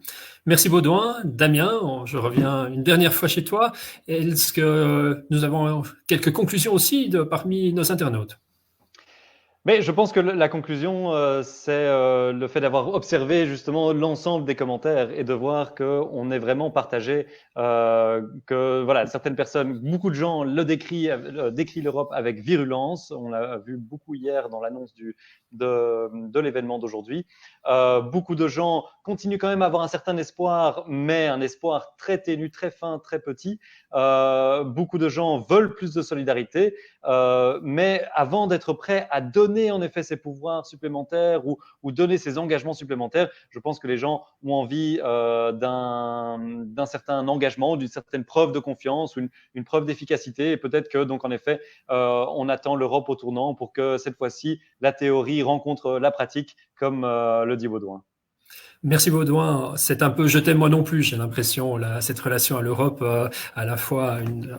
Speaker 1: Merci Baudouin. Damien, je reviens une dernière fois chez toi. Est-ce que nous avons quelques conclusions aussi parmi nos internautes?
Speaker 5: Mais je pense que la conclusion, c'est le fait d'avoir observé justement l'ensemble des commentaires et de voir qu'on est vraiment partagé, que voilà, certaines personnes, beaucoup de gens décrit l'Europe avec virulence. On l'a vu beaucoup hier dans l'annonce de l'événement d'aujourd'hui. Beaucoup de gens continuent quand même à avoir un certain espoir, mais un espoir très ténu, très fin, très petit. Beaucoup de gens veulent plus de solidarité, mais avant d'être prêts à donner en effet ces pouvoirs supplémentaires ou donner ces engagements supplémentaires, je pense que les gens ont envie d'un certain engagement, d'une certaine preuve de confiance ou une preuve d'efficacité. Et peut-être que donc en effet, on attend l'Europe au tournant pour que cette fois-ci la théorie rencontre la pratique, comme le dit Baudouin.
Speaker 1: Merci Baudouin. C'est un peu je t'aime moi non plus, j'ai l'impression, cette relation à l'Europe, à la fois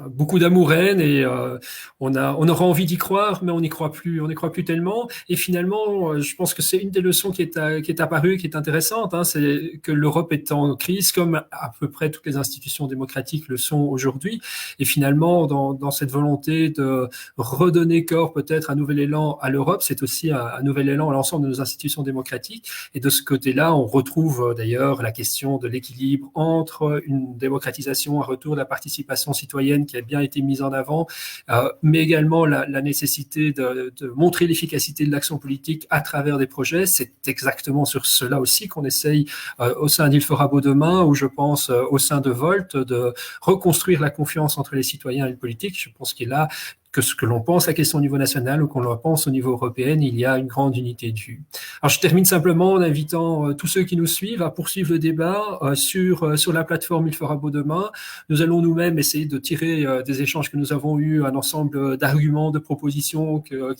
Speaker 1: beaucoup d'amour-haine et on aura envie d'y croire, mais on n'y croit plus tellement. Et finalement, je pense que c'est une des leçons qui est apparue, qui est intéressante, hein, c'est que l'Europe est en crise, comme à peu près toutes les institutions démocratiques le sont aujourd'hui. Et finalement, dans cette volonté de redonner corps peut-être un nouvel élan à l'Europe, c'est aussi un nouvel élan à l'ensemble de nos institutions démocratiques. Et de ce côté-là, on retrouve d'ailleurs la question de l'équilibre entre une démocratisation, un retour de la participation citoyenne qui a bien été mise en avant, mais également la nécessité de montrer l'efficacité de l'action politique à travers des projets. C'est exactement sur cela aussi qu'on essaye au sein d'Il fera beau demain, ou je pense au sein de Volt, de reconstruire la confiance entre les citoyens et le politique. Je pense qu'il est là que ce que l'on pense la question au niveau national ou qu'on le pense au niveau européen, il y a une grande unité de vue. Alors je termine simplement en invitant tous ceux qui nous suivent à poursuivre le débat sur la plateforme Il fera beau demain. Nous allons nous-mêmes essayer de tirer des échanges que nous avons eus, un ensemble d'arguments, de propositions que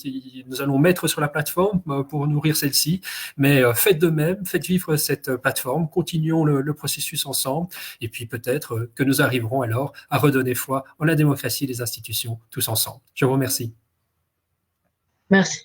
Speaker 1: nous allons mettre sur la plateforme pour nourrir celle-ci. Mais faites de même, faites vivre cette plateforme, continuons le processus ensemble et puis peut-être que nous arriverons alors à redonner foi en la démocratie et les institutions tous ensemble. Je vous remercie.
Speaker 4: Merci.